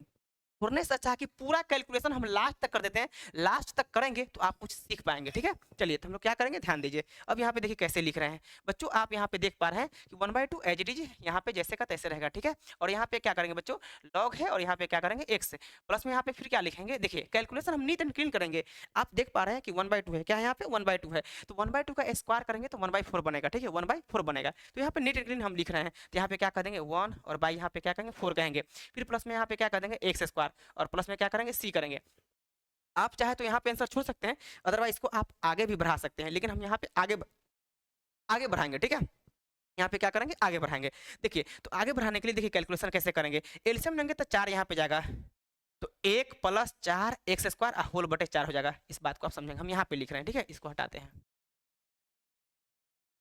छोड़ने से अच्छा है कि पूरा कैलकुलेशन हम लास्ट तक कर देते हैं। लास्ट तक करेंगे तो आप कुछ सीख पाएंगे, ठीक है। चलिए तो हम लोग क्या करेंगे, ध्यान दीजिए। अब यहाँ पे देखिए कैसे लिख रहे हैं बच्चों, आप यहाँ पे देख पा रहे हैं कि 1/2 एज इट इज यहाँ पे जैसे का तैसे रहेगा, ठीक है। और यहाँ पे क्या करेंगे बच्चों, लॉग है, और यहाँ पे क्या करेंगे, एक्स प्लस में यहाँ पे फिर क्या लिखेंगे, देखिए कैलकुलेशन हम नीट एंड क्लीन करेंगे। आप देख पा रहे हैं कि 1/2 है, क्या है यहाँ पे 1/2 है, तो 1/2 का स्क्वायर करेंगे तो 1/4 बनेगा, ठीक है, 1/4 बनेगा। तो यहाँ पे नीट एंड क्लीन हम लिख रहे हैं, तो यहाँ पे क्या कर देंगे 1, और बाई यहाँ पे क्या करेंगे 4 कहेंगे, फिर प्लस में यहाँ पे क्या कर देंगे एक्स स्क्वायर, और प्लस में क्या करेंगे सी करेंगे। आप चाहे तो यहाँ पे आंसर छोड़ सकते हैं, अदरवाइज इसको आप आगे भी बढ़ा सकते हैं, लेकिन हम यहाँ पे आगे बढ़ाएंगे, ठीक है। यहाँ पे क्या करेंगे, आगे बढ़ाएंगे। देखिए तो आगे बढ़ाने के लिए देखिए कैलकुलेशन कैसे करेंगे, एलसीएम लेंगे तो 4 यहाँ पे जाएगा, तो 1 + 4 एक्स स्क्वायर होल बटे 4 हो जाएगा। इस बात को आप समझेंगे, हम यहाँ पे लिख रहे हैं, ठीक है, इसको हटाते हैं।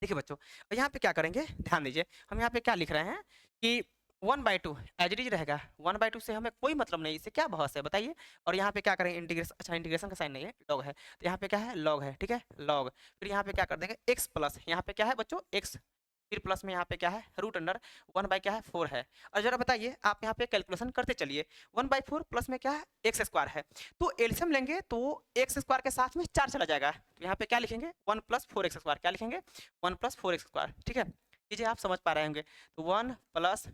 देखिए बच्चों यहाँ पे क्या करेंगे, ध्यान दीजिए, हम यहाँ पे क्या लिख रहे हैं कि 1/2 एज इट इज रहेगा, 1/2 से हमें कोई मतलब नहीं, इससे क्या बहस है बताइए। और यहाँ पे क्या करेंगे इंटीग्रेशन, अच्छा इंटीग्रेशन का साइन नहीं है, लॉग है, तो यहाँ पे क्या है लॉग है, ठीक है, लॉग, फिर यहाँ पे क्या कर देंगे एक्स प्लस, यहाँ पे क्या है बच्चों एक्स, फिर प्लस में यहाँ पे क्या है √अंडर 1 क्या है 4 है। और जरा बताइए आप यहाँ पे कैलकुलेशन करते चलिए, 1/4 प्लस में क्या है एक्स स्क्वायर है, तो एलसीएम लेंगे तो एक्स स्क्वायर के साथ में 4 चला जाएगा, तो यहाँ पे क्या लिखेंगे 1 + 4 एक्स स्क्वायर, क्या लिखेंगे 1 + 4 एक्स स्क्वायर, ठीक है। चीजें आप समझ पा रहे होंगे, तो 1 +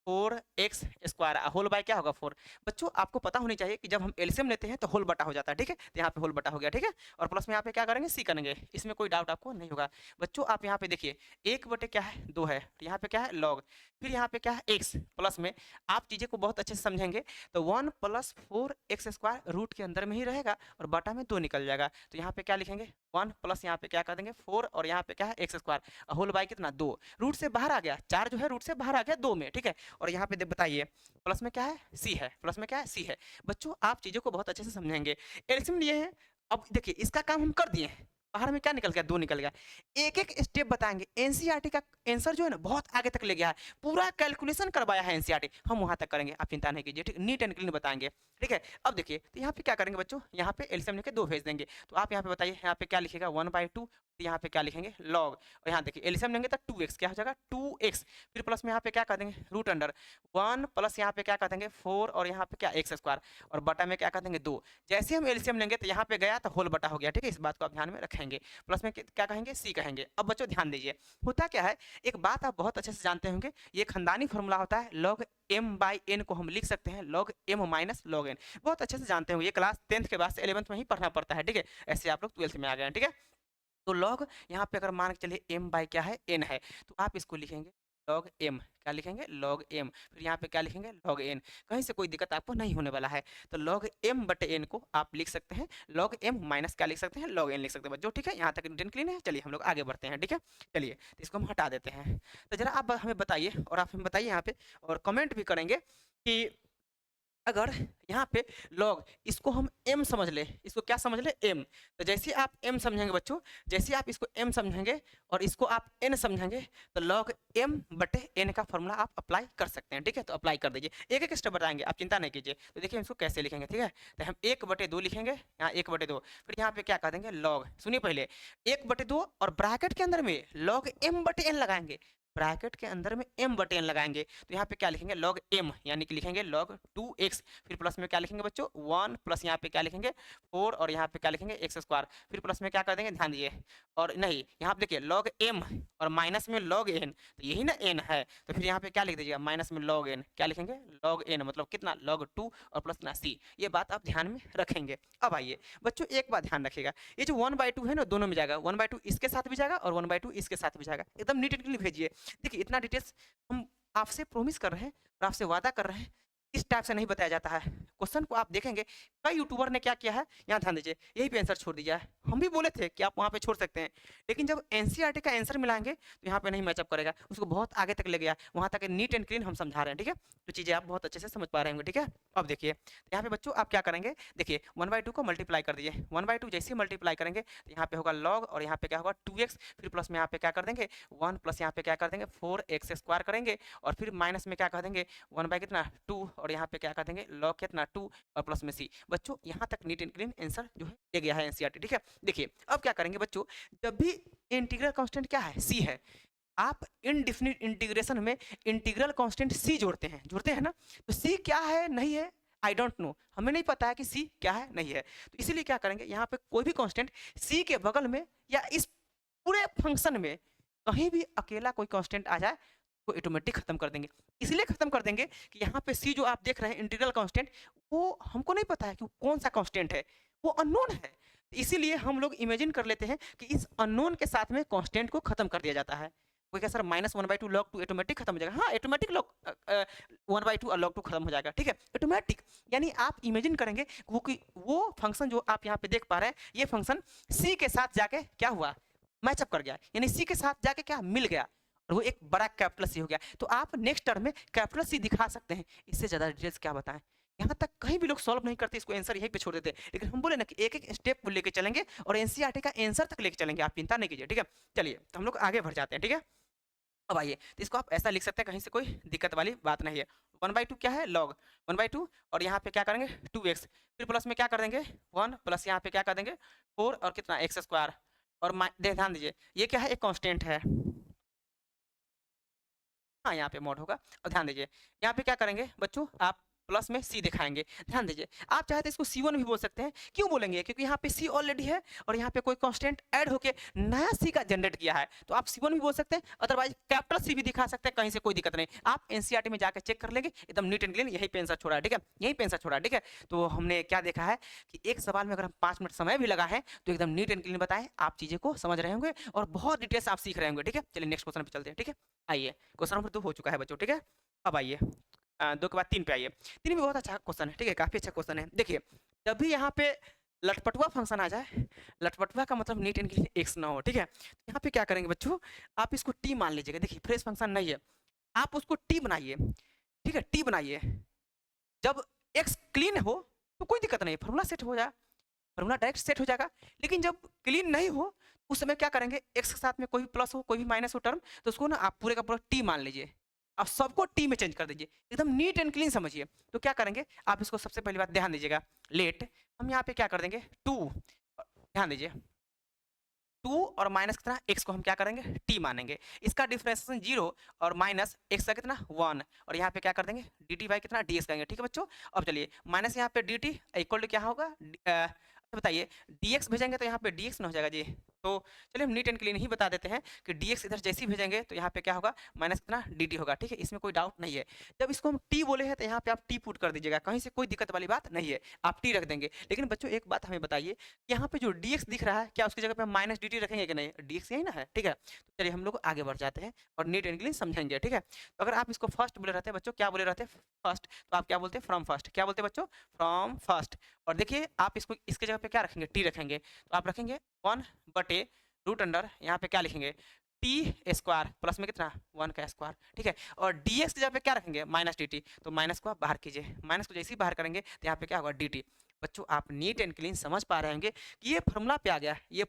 4 एक्स स्क्वायर होल बाय क्या होगा 4। बच्चों आपको पता होनी चाहिए कि जब हम एलसीएम लेते हैं तो होल बटा हो जाता है, ठीक है, तो यहाँ पे होल बटा हो गया, ठीक है। और प्लस में यहाँ पे क्या करेंगे सी करेंगे, इसमें कोई डाउट आपको नहीं होगा। बच्चों आप यहाँ पे देखिए 1 बटे क्या है 2 है, तो यहाँ पे क्या है लॉग, फिर यहाँ पे क्या है एक्स, प्लस में आप चीजें को बहुत अच्छे से समझेंगे तो 1 + 4 एक्स स्क्वायर रूट के अंदर में ही रहेगा और बटा में 2 निकल जाएगा, तो यहाँ पे क्या लिखेंगे 1 प्लस यहाँ पे क्या कर देंगे 4, और यहाँ पे क्या है एक्स स्क्वायर होल बाय कितना 2, रूट से बाहर आ गया 4 जो है रूट से बाहर आ गया 2 में, ठीक है। और यहाँ पे बताइए प्लस में क्या है सी है, प्लस में क्या है सी है। बच्चों आप चीजों को बहुत अच्छे से समझेंगे, एलसीएम लिए हैं। अब देखिए इसका काम हम कर दिए हैं, बाहर में क्या निकल गया 2 निकल गया, एक एक स्टेप बताएंगे। एनसीईआरटी का आंसर जो है ना बहुत आगे तक ले गया है, पूरा कैलकुलेशन करवाया है एनसीईआरटी, हम वहां तक करेंगे, आप चिंता नहीं कीजिए, ठीक, नीट एंड क्लीन बताएंगे, ठीक है। अब देखिए तो यहाँ पे क्या करेंगे बच्चों, यहाँ पे एलसीएम लेके 2 भेज देंगे, तो आप यहाँ पे बताइए यहाँ पे क्या लिखेगा 1/2, यहाँ पे क्या लिखेंगे लॉग, और यहाँ देखिए एलसीएम लेंगे तो 2x क्या हो जाएगा 2x, फिर प्लस में यहाँ पे क्या कर देंगे √अंडर 1 प्लस यहाँ पे क्या कर देंगे 4, और यहाँ पे क्या एक्स स्क्वायर, और बटा में क्या कर देंगे 2। जैसे हम एलसीएम लेंगे तो यहाँ पे गया तो होल बटा हो गया, ठीक है, इस बात को आप ध्यान में रखेंगे। प्लस में क्या कहेंगे सी कहेंगे। अब बच्चों ध्यान दीजिए होता क्या है, एक बात आप बहुत अच्छे से जानते होंगे, ये खानदानी फॉर्मूला होता है, log m/n को हम लिख सकते हैं log m - log n, बहुत अच्छे से जानते होंगे, ये क्लास 10th के बाद से 11th में ही पढ़ना पड़ता है, ठीक है, ऐसे आप लोग 12th में आ गए हैं, ठीक है। तो लॉग यहाँ पे अगर मान के चलिए m बाई क्या है n है, तो आप इसको लिखेंगे log m, क्या लिखेंगे log m, फिर यहाँ पे क्या लिखेंगे log n, कहीं से कोई दिक्कत आपको नहीं होने वाला है। तो log m बटे n को आप लिख सकते हैं log m माइनस क्या लिख सकते हैं log n लिख सकते हैं बच्चों, ठीक है, यहाँ तक नीट क्लीन है। चलिए हम लोग आगे बढ़ते हैं, ठीक है, चलिए तो इसको हम हटा देते हैं। तो जरा आप हमें बताइए, और आप हमें बताइए यहाँ पे और कमेंट भी करेंगे कि अगर यहाँ पे log इसको हम m समझ ले, इसको क्या समझ ले m, तो जैसे आप m समझेंगे बच्चों, जैसे आप इसको m समझेंगे और इसको आप n समझेंगे तो log m बटे n का फॉर्मूला आप अप्लाई कर सकते हैं। ठीक है, तो अप्लाई कर दीजिए, एक एक स्टेप बताएंगे, आप चिंता नहीं कीजिए। तो देखिए इसको कैसे लिखेंगे, ठीक है, तो हम 1/2 लिखेंगे, यहाँ 1/2, फिर यहाँ पे क्या कर देंगे log, सुनिए पहले 1/2 और ब्रैकेट के अंदर में log m बटे n लगाएंगे, ब्रैकेट के अंदर में m बटे n लगाएंगे, तो यहाँ पे क्या लिखेंगे log m, यानी कि लिखेंगे log 2x, फिर प्लस में क्या लिखेंगे बच्चों 1 प्लस यहाँ पे क्या लिखेंगे 4 और यहाँ पे क्या लिखेंगे x स्क्वायर, फिर प्लस में क्या कर देंगे, ध्यान दीजिए, और नहीं यहाँ पे देखिए log m और माइनस में log n, तो यही ना n है, तो फिर यहाँ पे क्या लिख दीजिएगा माइनस में log n, क्या लिखेंगे log n मतलब कितना log 2 और प्लस ना c, ये बात आप ध्यान में रखेंगे। अब आइए बच्चों एक बात ध्यान रखिएगा, ये जो 1/2 है ना दोनों में जाएगा, 1/2 इसके साथ भी जाएगा और 1/2 इसके साथ भी जाएगा, एकदम नीट एंड क्लीन भेजिए। देखिए इतना डिटेल्स हम आपसे प्रॉमिस कर रहे हैं और आपसे वादा कर रहे हैं, इस टाइप से नहीं बताया जाता है। क्वेश्चन को आप देखेंगे कई यूट्यूबर ने क्या किया है, यहाँ ध्यान दीजिए, यही पे आंसर छोड़ दिया है, हम भी बोले थे कि आप वहाँ पे छोड़ सकते हैं, लेकिन जब एनसीईआरटी का आंसर मिलाएंगे तो यहाँ पे नहीं मैचअप करेगा, उसको बहुत आगे तक ले गया, वहाँ तक नीट एंड क्लीन हम समझा रहे हैं। ठीक है, तो चीज़ें आप बहुत अच्छे से समझ पा रहे होंगे। ठीक है, अब देखिए यहाँ पे बच्चों आप क्या करेंगे, देखिए 1/2 को मल्टीप्लाई कर दीजिए, 1/2 जैसे ही मल्टीप्लाई करेंगे तो यहाँ पे होगा log और यहाँ पे क्या होगा 2x, फिर प्लस में यहाँ पे क्या कर देंगे 1 प्लस यहाँ पे क्या कर देंगे 4x स्क्वायर करेंगे, और फिर माइनस में क्या कर देंगे 1 कितना 2 और यहाँ पे क्या कर देंगे log कितना 2 और प्लस में c। बच्चों यहाँ तक नीट एंड क्लीन आंसर जो है दे गया है एनसीईआरटी। ठीक है, देखिए अब क्या करेंगे बच्चों, जब भी इंटीग्रल कांस्टेंट क्या है c है, आप इनडिफिनिट इंटीग्रेशन में इंटीग्रल कांस्टेंट c जोड़ते हैं ना, तो c क्या है नहीं है आई डोंट नो, हमें नहीं पता है कि c क्या है नहीं है, तो इसीलिए क्या करेंगे यहाँ पे कोई भी कांस्टेंट c के बगल में या इस पूरे फंक्शन में कहीं भी अकेला कोई कांस्टेंट आ जाए तो ऑटोमेटिक खत्म कर देंगे। इसलिए खत्म कर देंगे कि यहाँ पे c जो आप देख रहे हैं इंटीग्रल कांस्टेंट, वो हमको नहीं पता है कि कौन सा कांस्टेंट है, वो अननोन है, इसीलिए हम लोग इमेजिन कर लेते हैं कि इस अननोन के साथ में कांस्टेंट को खत्म कर दिया जाता है। कोई कह सर -1/2 log 2 ऑटोमेटिक खत्म हो जाएगा, हाँ ऑटोमेटिक log 1/2 और log 2 खत्म हो जाएगा। ठीक है, ऑटोमेटिक, यानी आप इमेजिन करेंगे वो फंक्शन जो आप यहाँ पे देख पा रहे हैं, ये फंक्शन c के साथ जाके क्या हुआ मैचअप कर गया, यानी c के साथ जाके क्या मिल गया और वो एक बड़ा कैपिटल C हो गया। तो आप नेक्स्ट टर्म में कैपिटल C दिखा सकते हैं, इससे ज़्यादा डिटेल्स क्या बताएं, यहाँ तक कहीं भी लोग सॉल्व नहीं करते, इसको आंसर यहीं पे छोड़ देते, लेकिन हम बोले ना कि एक एक स्टेप लेके चलेंगे और एनसीईआरटी का आंसर तक लेके चलेंगे, आप चिंता नहीं कीजिए। ठीक है, चलिए तो हम लोग आगे बढ़ जाते हैं। ठीक है, अब आइए तो इसको आप ऐसा लिख सकते हैं, कहीं से कोई दिक्कत वाली बात नहीं है। 1/2 क्या है log 1/2 और यहाँ पे क्या करेंगे 2x, फिर प्लस में क्या कर देंगे 1 प्लस यहाँ पे क्या कर देंगे 4 और कितना x स्क्वायर, और ध्यान दीजिए ये क्या है एक कांस्टेंट है, हाँ यहाँ पे मॉड होगा, और ध्यान दीजिए यहाँ पे क्या करेंगे बच्चों आप प्लस में c दिखाएंगे। ध्यान दीजिए आप चाहे तो इसको c1 भी बोल सकते हैं, क्यों बोलेंगे क्योंकि यहाँ पे c ऑलरेडी है और यहाँ पे कोई कांस्टेंट ऐड होके नया c का जनरेट किया है, तो आप c1 भी बोल सकते हैं, अदरवाइज कैपिटल C भी दिखा सकते हैं, कहीं से कोई दिक्कत नहीं, आप एनसीईआरटी में जाकर चेक कर लेंगे, एकदम नीट एंड क्लीन यही पे आंसर छोड़ा है। ठीक है, यही पे आंसर छोड़ा है। ठीक है, तो हमने क्या देखा है कि एक सवाल में अगर हम 5 मिनट समय भी लगा है तो एकदम नीट एंड क्लीन बताएं, आप चीजें को समझ रहे होंगे और बहुत डिटेल्स आप सीख रहे होंगे। ठीक है, चलिए नेक्स्ट क्वेश्चन पे चलते हैं। ठीक है, आइए क्वेश्चन नंबर 2 हो चुका है बच्चों। ठीक है, अब आइए 2 के बाद 3 पे आइए, 3 भी बहुत अच्छा क्वेश्चन है। ठीक है, काफी अच्छा क्वेश्चन है। देखिए जब भी यहाँ पे लटपटुआ फंक्शन आ जाए, लटपटुआ का मतलब नीट एंड क्लीन एक्स ना हो। ठीक है, तो यहाँ पे क्या करेंगे बच्चों, आप इसको टी मान लीजिएगा, देखिए फ्रेश फंक्शन नहीं है, आप उसको टी बनाइए। ठीक है, टी बनाइए, जब एक्स क्लीन हो तो कोई दिक्कत नहीं, फॉर्मूला सेट हो जाए, फॉर्मूला डायरेक्ट सेट हो जाएगा, लेकिन जब क्लीन नहीं हो उस समय क्या करेंगे, एक्स के साथ में कोई भी प्लस हो कोई भी माइनस हो टर्म, तो उसको ना आप पूरे का पूरा टी मान लीजिए, आप सबको टी में चेंज कर दीजिए, एकदम नीट एंड क्लीन समझिए। तो क्या करेंगे आप इसको सबसे पहली बात ध्यान दीजिएगा, लेट हम यहाँ पे क्या कर देंगे 2, ध्यान दीजिए 2 और माइनस कितना x को हम क्या करेंगे t मानेंगे, इसका डिफरेंशिएशन 0 और माइनस x का कितना 1 और यहाँ पे क्या कर देंगे dt बाई कितना dx करेंगे। ठीक है बच्चों, अब चलिए माइनस यहाँ पे dt इक्वल टू क्या होगा, बताइए dx भेजेंगे तो यहाँ पे dx ना हो जाएगा जी, तो चलिए हम नीट एंड क्लीन ही बता देते हैं कि dx इधर जैसे ही भेजेंगे तो यहाँ पे क्या होगा माइनस कितना dt होगा। ठीक है, इसमें कोई डाउट नहीं है, जब इसको हम t बोले हैं तो यहाँ पे आप t पुट कर दीजिएगा, कहीं से कोई दिक्कत वाली बात नहीं है, आप t रख देंगे। लेकिन बच्चों एक बात हमें बताइए, यहाँ पे जो dx दिख रहा है क्या उसकी जगह पे हम माइनस dt रखेंगे कि नहीं, dx यही ना है। ठीक है, तो चलिए हम लोग आगे बढ़ जाते हैं और नीट एंड क्लीन समझेंगे। ठीक है, तो अगर आप इसको फर्स्ट बोले रहते हैं बच्चों, क्या बोले रहते हैं फर्स्ट, तो आप क्या बोलते हैं फ्रॉम फर्स्ट, क्या बोलते हैं बच्चों फ्रॉम फर्स्ट, और देखिए आप इसको इसके जगह पे क्या रखेंगे t रखेंगे, तो आप रखेंगे 1 बटे रूट अंडर यहाँ पे क्या लिखेंगे टी स्क्वायर प्लस में कितना 1 का स्क्वायर, ठीक है। और dx की जगह पे क्या रखेंगे माइनस dt, तो माइनस को आप बाहर कीजिए, माइनस को जैसे ही बाहर करेंगे तो यहाँ पे क्या होगा dt। बच्चों आप नीट एंड क्लीन समझ पा रहे होंगे कि ये फॉर्मूला पे आ गया, ये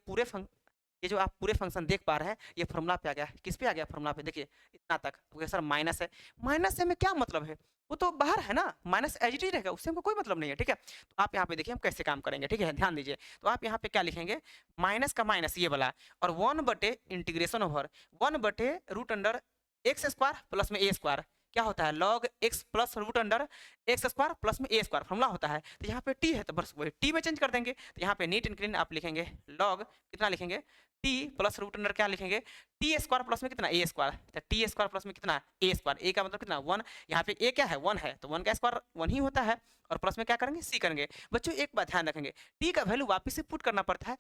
जो आप पूरे फंक्शन देख पा रहे हैं ये फॉर्मूला पे आ गया। किस पे आ गया फॉर्मूला पे, देखिए इतना तक, तो सर माइनस है, माइनस से में क्या मतलब है, वो तो बाहर है ना, माइनस एज इट इज रहेगा, उससे हमको कोई मतलब नहीं है, ठीक है। तो आप यहाँ पे देखिए हम कैसे काम करेंगे, ठीक है, ध्यान दीजिए। तो आप यहाँ पे क्या लिखेंगे, माइनस का माइनस ये वाला, और 1/इंटीग्रेशन ओवर 1/रूट अंडर एक्स स्क्वायर प्लस में ए स्क्वायर, क्या होता है log X plus root under X square plus में ए स्क्वायर फॉर्मूला होता है। तो यहाँ पे टी है तो बस वही टी में चेंज कर देंगे। तो यहाँ पे नीट एंड क्लीन आप लिखेंगे लॉग कितना लिखेंगे टी प्लस रूट अंडर क्या लिखेंगे टी स्क्वायर प्लस में कितना ए स्क्वायर, तो टी स्क्वायर प्लस में कितना ए स्क्वायर, ए का मतलब कितना 1, यहाँ पे ए क्या है 1 है, तो 1 का स्क्वायर 1 ही होता है, और प्लस में क्या करेंगे सी करेंगे। बच्चों एक बात ध्यान रखेंगे, टी का वैल्यू वापस से पुट करना पड़ता है,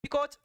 बिकॉज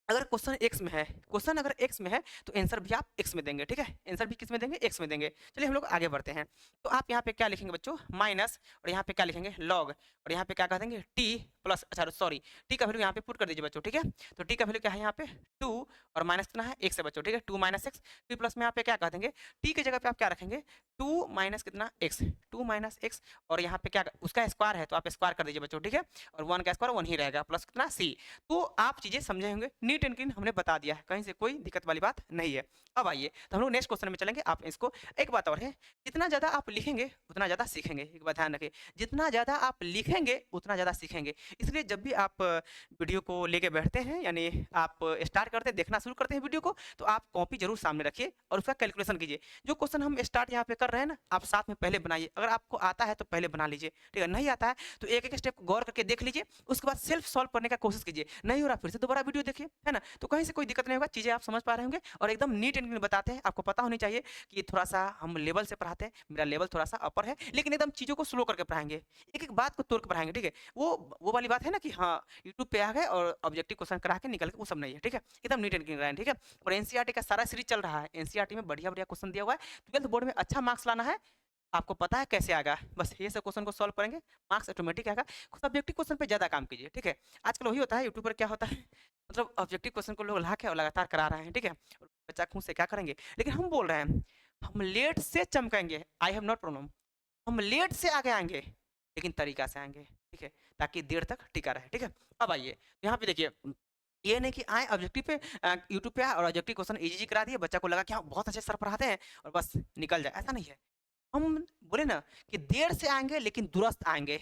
अगर क्वेश्चन एक्स में है, क्वेश्चन अगर एक्स में है तो आंसर भी आप एक्स में देंगे, ठीक है, आंसर भी किस में देंगे एक्स में देंगे। चलिए हम लोग आगे बढ़ते हैं। तो आप यहाँ पे क्या लिखेंगे बच्चों माइनस, और यहाँ पे क्या लिखेंगे लॉग, और यहाँ पे क्या कह देंगे टी प्लस, अच्छा सॉरी टी का वैल्यू यहाँ पे पुट कर दीजिए बच्चों, ठीक है। तो टी का वैल्यू क्या है यहाँ पे 2, और माइनस कितना है एक्स है बच्चों, ठीक है, 2 माइनस एक्स, फिर प्लस में यहाँ पे क्या कह देंगे टी की जगह पे आप क्या रखेंगे 2 माइनस कितना एक्स, 2 माइनस एक्स, और यहाँ पे क्या उसका स्क्वायर है तो आप स्क्वायर कर दीजिए बच्चों, ठीक है, और 1 का स्क्वायर 1 ही रहेगा, प्लस कितना सी। तो आप चीजें समझे होंगे, नीट एंड क्लीन हमने बता दिया है, कहीं से कोई दिक्कत वाली बात नहीं है। अब आइए तो हम लोग नेक्स्ट क्वेश्चन में चलेंगे। आप इसको एक बात और है, जितना ज्यादा आप लिखेंगे उतना ज्यादा सीखेंगे, एक बात ध्यान रखिए, जितना ज्यादा आप लिखेंगे उतना ज्यादा सीखेंगे। इसलिए जब भी आप वीडियो को लेके बैठते हैं, यानी आप स्टार्ट करते हैं देखना शुरू करते हैं वीडियो को, तो आप कॉपी जरूर सामने रखिए और उसका कैलकुलेशन कीजिए। जो क्वेश्चन हम स्टार्ट यहाँ पे कर रहे हैं ना, आप साथ में पहले बनाइए, अगर आपको आता है तो पहले बना लीजिए, ठीक है, नहीं आता है तो एक एक स्टेप गौर करके देख लीजिए, उसके बाद सेल्फ सॉल्व करने का कोशिश कीजिए, नहीं हो रहा फिर से दोबारा वीडियो देखिए, है ना। तो कहीं से कोई दिक्कत नहीं होगा, चीजें आप समझ पा रहे होंगे, और एकदम नीट एंड क्लीन बताते हैं। आपको पता होनी चाहिए कि थोड़ा सा हम लेवल से पढ़ाते हैं, मेरा लेवल थोड़ा सा अपर है, लेकिन एकदम चीजों को स्लो करके पढ़ाएंगे, एक एक बात को तोड़ के पढ़ाएंगे, ठीक है। वो वाली बात है ना कि हाँ यूट्यूब पे आ गए और ऑब्जेक्टिव क्वेश्चन करा के निकल के, वो सब नहीं है, ठीक है, एकदम नीट एंड क्लीन रहें, ठीक है। और एनसीईआरटी का सारा सीरीज चल रहा है, एनसीईआरटी में बढ़िया बढ़िया क्वेश्चन दिया हुआ है, 12th बोर्ड में अच्छा मार्क्स लाना है, आपको पता है कैसे आएगा, बस ये सब क्वेश्चन को सॉल्व करेंगे मार्क्स ऑटोमेटिक आएगा। सब्जेक्टिव क्वेश्चन पे ज्यादा काम कीजिए, ठीक है। आजकल वही होता है यूट्यूब पर क्या होता है, मतलब ऑब्जेक्टिव क्वेश्चन को लोग ला के और लगातार करा रहे हैं, ठीक है, और बच्चा खुद से क्या करेंगे, लेकिन हम बोल रहे हैं हम लेट से चमकेंगे, आई हैव नॉट प्रॉब्लम, हम लेट से आगे आएंगे लेकिन तरीका से आएंगे, ठीक है, ताकि देर तक टिका रहे, ठीक है। अब आइए यहाँ पे देखिए, ये नहीं कि आए ऑब्जेक्टिव पे यूट्यूब पे आए और ऑब्जेक्टिव क्वेश्चन इजी करा दिए, बच्चा को लगा कि हाँ बहुत अच्छे सर पढ़ाते हैं और बस निकल जाए, ऐसा नहीं है। हम बोले ना कि देर से आएंगे लेकिन दुरुस्त आएंगे,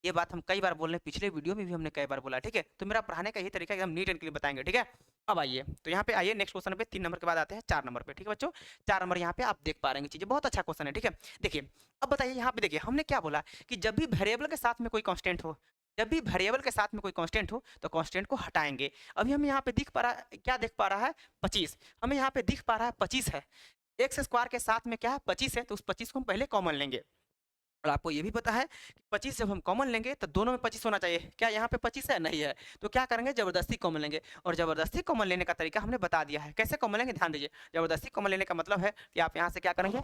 ये बात हम कई बार बोल रहे हैं, पिछले वीडियो में भी हमने कई बार बोला, ठीक है। तो मेरा पढ़ाने का यही तरीका एकदम नीट एंड क्लीन बताएंगे, ठीक है। अब आइए तो यहाँ पे आइए नेक्स्ट क्वेश्चन पे, 3 नंबर के बाद आते हैं 4 नंबर पे, ठीक है बच्चों। 4 नंबर यहाँ पे आप देख पा रहे हैं चीजें, बहुत अच्छा क्वेश्चन है, ठीक है। देखिए अब बताइए यहाँ पे, देखिए हमने क्या बोला कि जब भी वेरिएबल के साथ में कोई कांस्टेंट हो, जब भी वेरिएबल के साथ में कोई कांस्टेंट हो तो कांस्टेंट को हटाएंगे। अभी हम यहाँ पे दिख पा रहा क्या दिख पा रहा है 25, हमें यहाँ पे दिख पा रहा है 25 है, एक्स स्क्वायर के साथ में क्या है 25 है, तो उस 25 को हम पहले कॉमन लेंगे। और आपको ये भी पता है कि 25 जब हम कॉमन लेंगे तो दोनों में 25 होना चाहिए, क्या यहाँ पे 25 है नहीं है, तो क्या करेंगे जबरदस्ती कॉमन लेंगे। और जबरदस्ती कॉमन लेने का तरीका हमने बता दिया है, कैसे कॉमन लेंगे ध्यान दीजिए। जबरदस्ती कॉमन लेने का मतलब है कि आप यहाँ से क्या करेंगे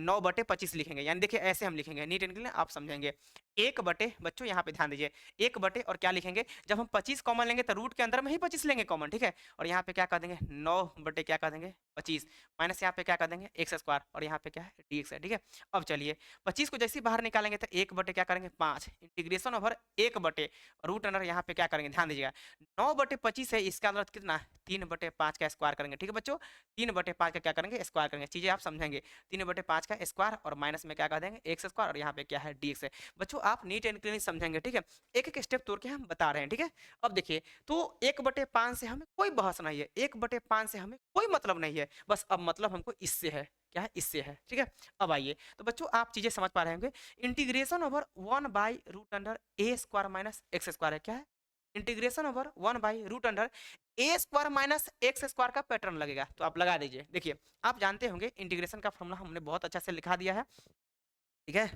9/25 लिखेंगे, यानी देखिए ऐसे हम लिखेंगे, नीट एंड क्लीन आप समझेंगे। 1/, बच्चों यहाँ पे ध्यान दीजिए 1/, और क्या लिखेंगे जब हम 25 कॉमन लेंगे तो रूट के अंदर में ही 25 लेंगे कॉमन, ठीक है। और यहाँ पे क्या कर देंगे 9/, क्या कर देंगे 25, माइनस यहाँ पे क्या कर देंगे एक्स स्क्वायर, और यहाँ पे क्या है dx है, ठीक है। अब चलिए 25 को जैसे ही बाहर निकालेंगे तो 1/, क्या करेंगे 5, इंटीग्रेशन ओवर 1/, रूट अंडर यहाँ पे क्या करेंगे ध्यान दीजिएगा 9/25 है, इसका मतलब कितना 3/5 का स्क्वायर करेंगे, ठीक है बच्चों। 3/5 का क्या करेंगे स्क्वायर करेंगे, चीजें आप समझेंगे। 3/5 का स्क्वायर और माइनस में क्या कर देंगे एक्स स्क्वायर, और यहाँ पे क्या है dx है। बच्चों आप नीट एंड क्लीन समझेंगे, ठीक है, एक एक स्टेप तोड़ के हम बता रहे हैं, ठीक है। अब देखिए तो 1/5 से हमें कोई बहस नहीं है, 1/5 से हमें कोई मतलब नहीं है, बस अब मतलब हमको इससे है, क्या है इससे है, ठीक है। अब आइए तो बच्चों आप चीजें समझ पा रहे होंगे, integration over 1/√a² minus x square है, क्या है integration over 1/√a² minus x square का पैटर्न लगेगा, तो आप लगा दीजिए। देखिए आप जानते होंगे इंटीग्रेशन का फॉर्मूला हमने बहुत अच्छा से लिखा दिया है, ठीक है।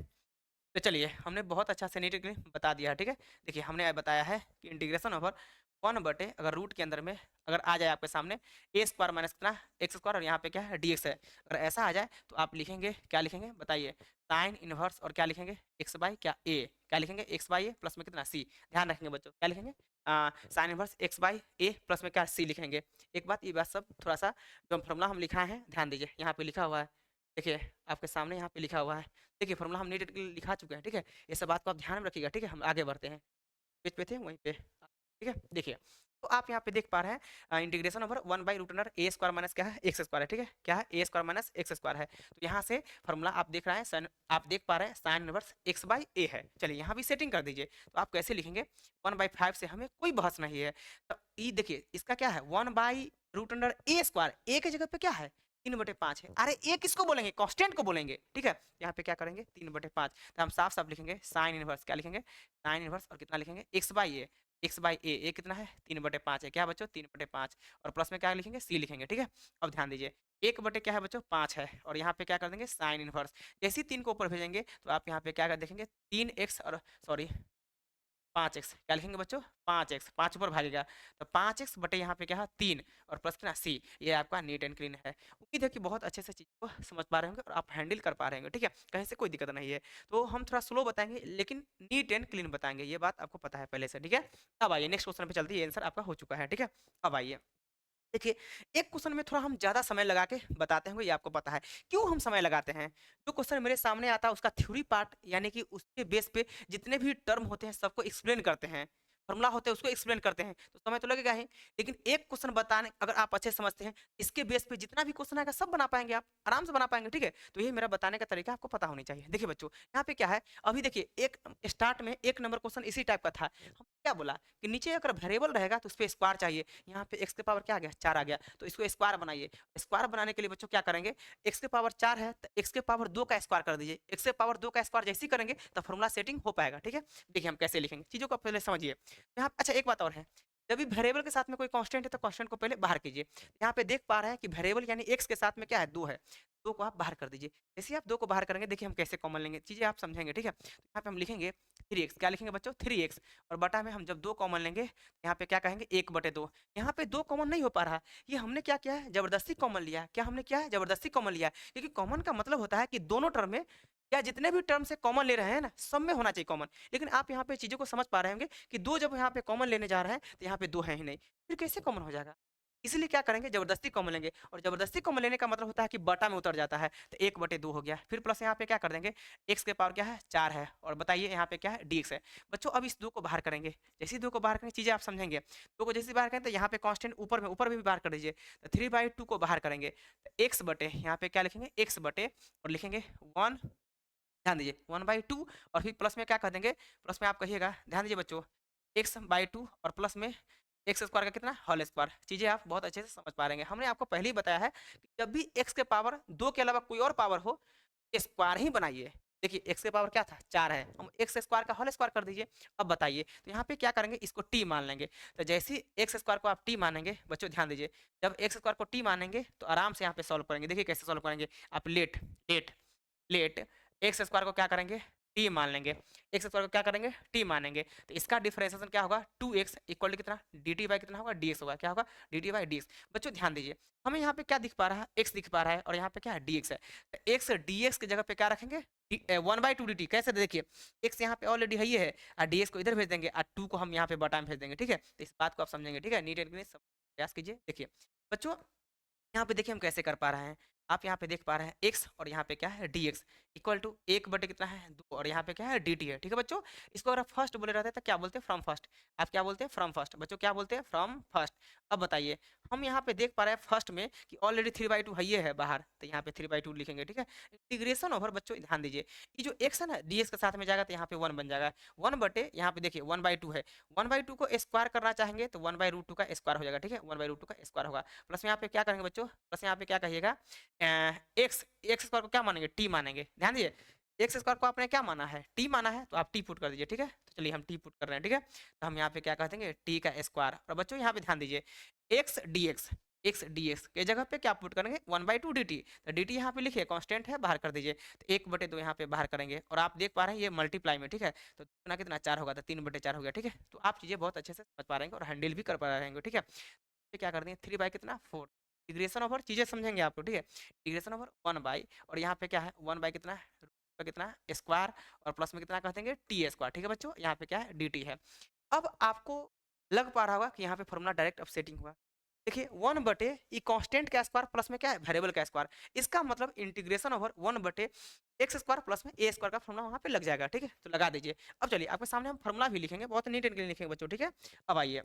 तो चलिए हमने बहुत अच्छा से नीट क्लीन बता दिया है, ठीक है। देखिए हमने बताया है कि इंटीग्रेशन ओवर 1/, अगर रूट के अंदर में अगर आ जाए आपके सामने a² माइनस कितना एक्स स्क्वायर, और यहाँ पे क्या है dx है, अगर ऐसा आ जाए तो आप लिखेंगे क्या लिखेंगे बताइए साइन इनवर्स, और क्या लिखेंगे x बाई क्या a, क्या लिखेंगे x बाई a प्लस में कितना c, ध्यान रखेंगे बच्चों क्या लिखेंगे sine inverse x by A plus में क्या सी लिखेंगे। एक बात, ये बात सब थोड़ा सा जो फॉर्मूला हम लिखा है ध्यान दीजिए, यहाँ पे लिखा हुआ है, देखिए आपके सामने यहाँ पे लिखा हुआ है, देखिए फॉर्मूला हम नीट लिखा चुके हैं, ठीक है। ये सब बात को आप ध्यान में रखिएगा, ठीक है। हम आगे बढ़ते हैं, पेज पे थे वहीं पे, ठीक है। देखिए तो आप यहाँ पे देख पा रहे हैं इंटीग्रेशन ओवर 1/√अंडर ए स्क्वायर माइनस क्या है एक्स स्क्वायर है, ठीक है। क्या है, ए स्क्वायर माइनस एक्स स्क्वायर है। तो यहाँ से फॉर्मूला आप देख रहे हैं साइन, आप देख पा रहे हैं साइन इनवर्स एक्स बाई ए है। चलिए यहाँ भी सेटिंग कर दीजिए, तो आप कैसे लिखेंगे, 1/5 से हमें कोई बहस नहीं है। तो ये देखिए इसका क्या है 1/√अंडर ए स्क्वायर, ए की जगह पे क्या है 3/5 है। अरे ए किसको बोलेंगे, कांस्टेंट को बोलेंगे, ठीक है। यहाँ पे क्या करेंगे 3/5, तो हम साफ साफ लिखेंगे साइन इनवर्स, क्या लिखेंगे साइन इनवर्स, और कितना लिखेंगे X by A, X by A कितना है 3/5 है, क्या बच्चों 3/5, और प्लस में क्या लिखेंगे सी लिखेंगे, ठीक है। अब ध्यान दीजिए 1 बटे क्या है बच्चों 5 है, और यहाँ पे क्या कर देंगे साइन इनवर्स, जैसे ही 3 को ऊपर भेजेंगे तो आप यहाँ पे क्या कर देखेंगे 3x और सॉरी 5x, क्या लिखेंगे बच्चों 5x, 5 ऊपर भागेगा तो 5x बटे यहाँ पे क्या है 3 और प्लस कितना सी, ये आपका नीट एंड क्लीन है। उम्मीद है कि बहुत अच्छे से चीज़ को समझ पा रहे होंगे और आप हैंडल कर पा रहे होंगे, ठीक है, कहीं से कोई दिक्कत नहीं है। तो हम थोड़ा स्लो बताएंगे लेकिन नीट एंड क्लीन बताएंगे, ये बात आपको पता है पहले से, ठीक है। अब आइए नेक्स्ट क्वेश्चन पे चलते हैं, ये आंसर आपका हो चुका है, ठीक है। अब आइए देखिए, एक क्वेश्चन में थोड़ा हम ज़्यादा समय लगा के बताते होंगे, ये आपको पता है क्यों हम समय लगाते हैं। जो क्वेश्चन मेरे सामने आता है उसका थ्योरी पार्ट यानी कि उसके बेस पे जितने भी टर्म होते हैं सबको एक्सप्लेन करते हैं, फॉर्मूला होते हैं उसको एक्सप्लेन करते हैं, तो समय तो लगेगा ही। लेकिन एक क्वेश्चन बताने अगर आप अच्छे से समझते हैं, इसके बेस पे जितना भी क्वेश्चन आएगा सब बना पाएंगे, आप आराम से बना पाएंगे, ठीक है। तो यही मेरा बताने का तरीका आपको पता होनी चाहिए। देखिए बच्चों यहाँ पे क्या है, अभी देखिए एक स्टार्ट में 1 नंबर क्वेश्चन इसी टाइप का था। हम क्या बोला कि नीचे अगर वेरिएबल रहेगा तो उस पर स्क्वायर चाहिए, यहाँ पे एक्स के पावर क्या आ गया 4 आ गया, तो इसको स्क्वायर बनाइए। स्क्वायर बनाने के लिए बच्चों क्या करेंगे, एक्स के पावर 4 है तो एक्स के पावर 2 का स्क्वायर कर दीजिए, एक्स के पावर 2 का स्क्वायर जैसे ही करेंगे तो फॉर्मूला सेटिंग हो पाएगा, ठीक है। देखिए हम कैसे लिखेंगे चीज़ों को पहले समझिए यहाँ। अच्छा एक बात और है, जब भी वेरिएबल के साथ में कोई कांस्टेंट है तो कांस्टेंट को पहले बाहर कीजिए। यहाँ पे देख पा रहे हैं कि वेरिएबल यानी एक्स के साथ में क्या है 2 है, 2 को आप बाहर कर दीजिए। जैसे ही आप 2 को बाहर करेंगे देखिए हम कैसे कॉमन लेंगे, चीज़ें आप समझेंगे, ठीक है। तो यहाँ पे हम लिखेंगे 3x, क्या लिखेंगे बच्चों 3x, और बटा में हम जब 2 कॉमन लेंगे यहाँ पे क्या कहेंगे 1/2। यहाँ पे 2 कॉमन नहीं हो पा रहा, ये हमने क्या किया है जबरदस्ती कॉमन लिया है। क्या हमने किया है जबरदस्ती कॉमन लिया है, क्योंकि कॉमन का मतलब होता है कि दोनों टर्म में या जितने भी टर्म से कॉमन ले रहे हैं ना सब में होना चाहिए कॉमन। लेकिन आप यहाँ पे चीज़ों को समझ पा रहे होंगे कि 2 जब यहाँ पे कॉमन लेने जा रहे हैं तो यहाँ पे 2 है ही नहीं, फिर कैसे कॉमन हो जाएगा। इसलिए क्या करेंगे जबरदस्ती कॉमन लेंगे, और जबरदस्ती कॉमन लेने का मतलब होता है कि बटा में उतर जाता है, तो 1/2 हो गया। फिर प्लस यहाँ पे क्या कर देंगे एक्स के पावर क्या है 4 है, और बताइए यहाँ पे क्या है dx है। बच्चों अब इस 2 को बाहर करेंगे, जैसे ही 2 को बाहर करेंगे चीज़ें आप समझेंगे। 2 को जैसे ही बाहर करें तो यहाँ पे कांस्टेंट ऊपर में ऊपर भी बाहर कर दीजिए, तो 3/2 को बाहर करेंगे तो एक्स बटे यहाँ पे क्या लिखेंगे एक्स बटे और लिखेंगे 1, ध्यान दीजिए 1/2, और फिर प्लस में क्या कर देंगे, प्लस में आप कहिएगा ध्यान दीजिए बच्चों x/2 और प्लस में एक्स स्क्वायर का कितना होल स्क्वायर। चीज़ें आप बहुत अच्छे से समझ पा रहे हैं, हमने आपको पहले ही बताया है कि जब भी x के पावर 2 के अलावा कोई और पावर हो स्क्वायर ही बनाइए। देखिए x के पावर क्या था 4 है, हम एक्स स्क्वायर का होल स्क्वायर कर दीजिए। अब बताइए तो यहाँ पे क्या करेंगे इसको t मान लेंगे, तो जैसे ही एक्स स्क्वायर को आप t मानेंगे बच्चों ध्यान दीजिए, जब एक्स स्क्वायर को t मानेंगे तो आराम से यहाँ पे सॉल्व करेंगे। देखिए कैसे सॉल्व करेंगे, आप let let let X square को क्या करेंगे टी मान लेंगे, एक्स स्क्वायर को क्या करेंगे टी मानेंगे, तो इसका डिफरेंशिएशन क्या होगा 2x इक्वल टू कितना डी टी बाई कितना होगा dx होगा, क्या होगा डी टी बाई dx। बच्चों ध्यान दीजिए हमें यहाँ पे क्या दिख पा रहा है x दिख पा रहा है और यहाँ पे क्या है dx है, तो x dx की जगह पे क्या रखेंगे 1/2 dt। कैसे देखिए x यहाँ पे ऑलरेडी है ही है, और dx को इधर भेज देंगे और 2 को हम यहाँ पे बटा में भेज देंगे, ठीक है। तो इस बात को आप समझेंगे, ठीक है, नीट एंड क्लीन प्रयास कीजिए। देखिए बच्चों यहाँ पे देखिए हम कैसे कर पा रहे हैं, आप यहाँ पे देख पा रहे हैं x और यहाँ पे क्या है dx इक्वल टू 1 बटे कितना है 2 और यहाँ पे क्या है dt है, ठीक है बच्चों। इसको अगर फर्स्ट बोले रहते हैं तो क्या बोलते हैं फ्रॉम फर्स्ट, आप क्या बोलते हैं फ्रॉम फर्स्ट, बच्चों क्या बोलते हैं फ्रॉम फर्स्ट। अब बताइए हम यहाँ पे देख पा रहे हैं फर्स्ट में कि ऑलरेडी 3/2 है ये है बाहर, तो यहाँ पे 3/2 लिखेंगे, ठीक है। इंटीग्रेशन ओवर बच्चों ध्यान दीजिए ये जो x है ना dx के साथ में जाएगा तो यहाँ पे 1 बन जाएगा, 1 बटे यहाँ पे देखिए 1/2 है, 1/2 को स्क्वायर करना चाहेंगे तो 1/√2 का स्क्वायर हो जाएगा, ठीक है, 1/√2 का स्क्वायर होगा। प्लस में यहाँ पे क्या करेंगे बच्चों, प्लस यहाँ पे क्या कहिएगा एक्स एक्स स्क्वायर को क्या मानेंगे टी मानेंगे। ध्यान दीजिए एक्स स्क्वायर को आपने क्या माना है टी माना है, तो आप टी पुट कर दीजिए, ठीक है। तो चलिए हम टी पुट कर रहे हैं, ठीक है। तो हम यहाँ पे क्या कह देंगे टी का स्क्वायर, और बच्चों यहाँ पे ध्यान दीजिए एक्स डी एक्स के जगह पे क्या पुट करेंगे 1/2 डी टी, तो डी टी यहाँ पे लिखिए कांस्टेंट है बाहर कर दीजिए, तो 1/2 यहाँ पे बाहर करेंगे और आप देख पा रहे हैं ये मल्टीप्लाई में, ठीक है। तो कितना कितना 4 होगा तो 3/4 हो गया, ठीक है। तो आप चीज़ें बहुत अच्छे से समझ पा रहे हैं और हैंडल भी कर पा रहे हैं, ठीक है। तो क्या कर देंगे 3 बाई कितना 4, इंटीग्रेशन ओवर चीज़ें समझेंगे आपको, ठीक है। इंटीग्रेशन ओवर 1 बाई और यहाँ पे क्या है 1 बाई कितना कितना स्क्वायर और प्लस में कितना कह देंगे टी स्क्वायर, ठीक है बच्चों। यहाँ पे क्या है डी टी है। अब आपको लग पा रहा होगा कि यहाँ पे फॉर्मूला डायरेक्ट अपसेटिंग हुआ। देखिए 1 बटे ई कांस्टेंट का स्क्वायर प्लस में क्या है वेरिएबल का स्क्वायर, इसका मतलब इंटीग्रेशन ओवर 1 बटे एक्स स्क्वायर प्लस में ए स्क्वायर का फॉर्मूला वहाँ पे लग जाएगा। ठीक है, तो लगा दीजिए। अब चलिए आपके सामने हम फॉर्मूला भी लिखेंगे, बहुत नीट एंड क्लीन लिखेंगे बच्चों। ठीक है, अब आइए,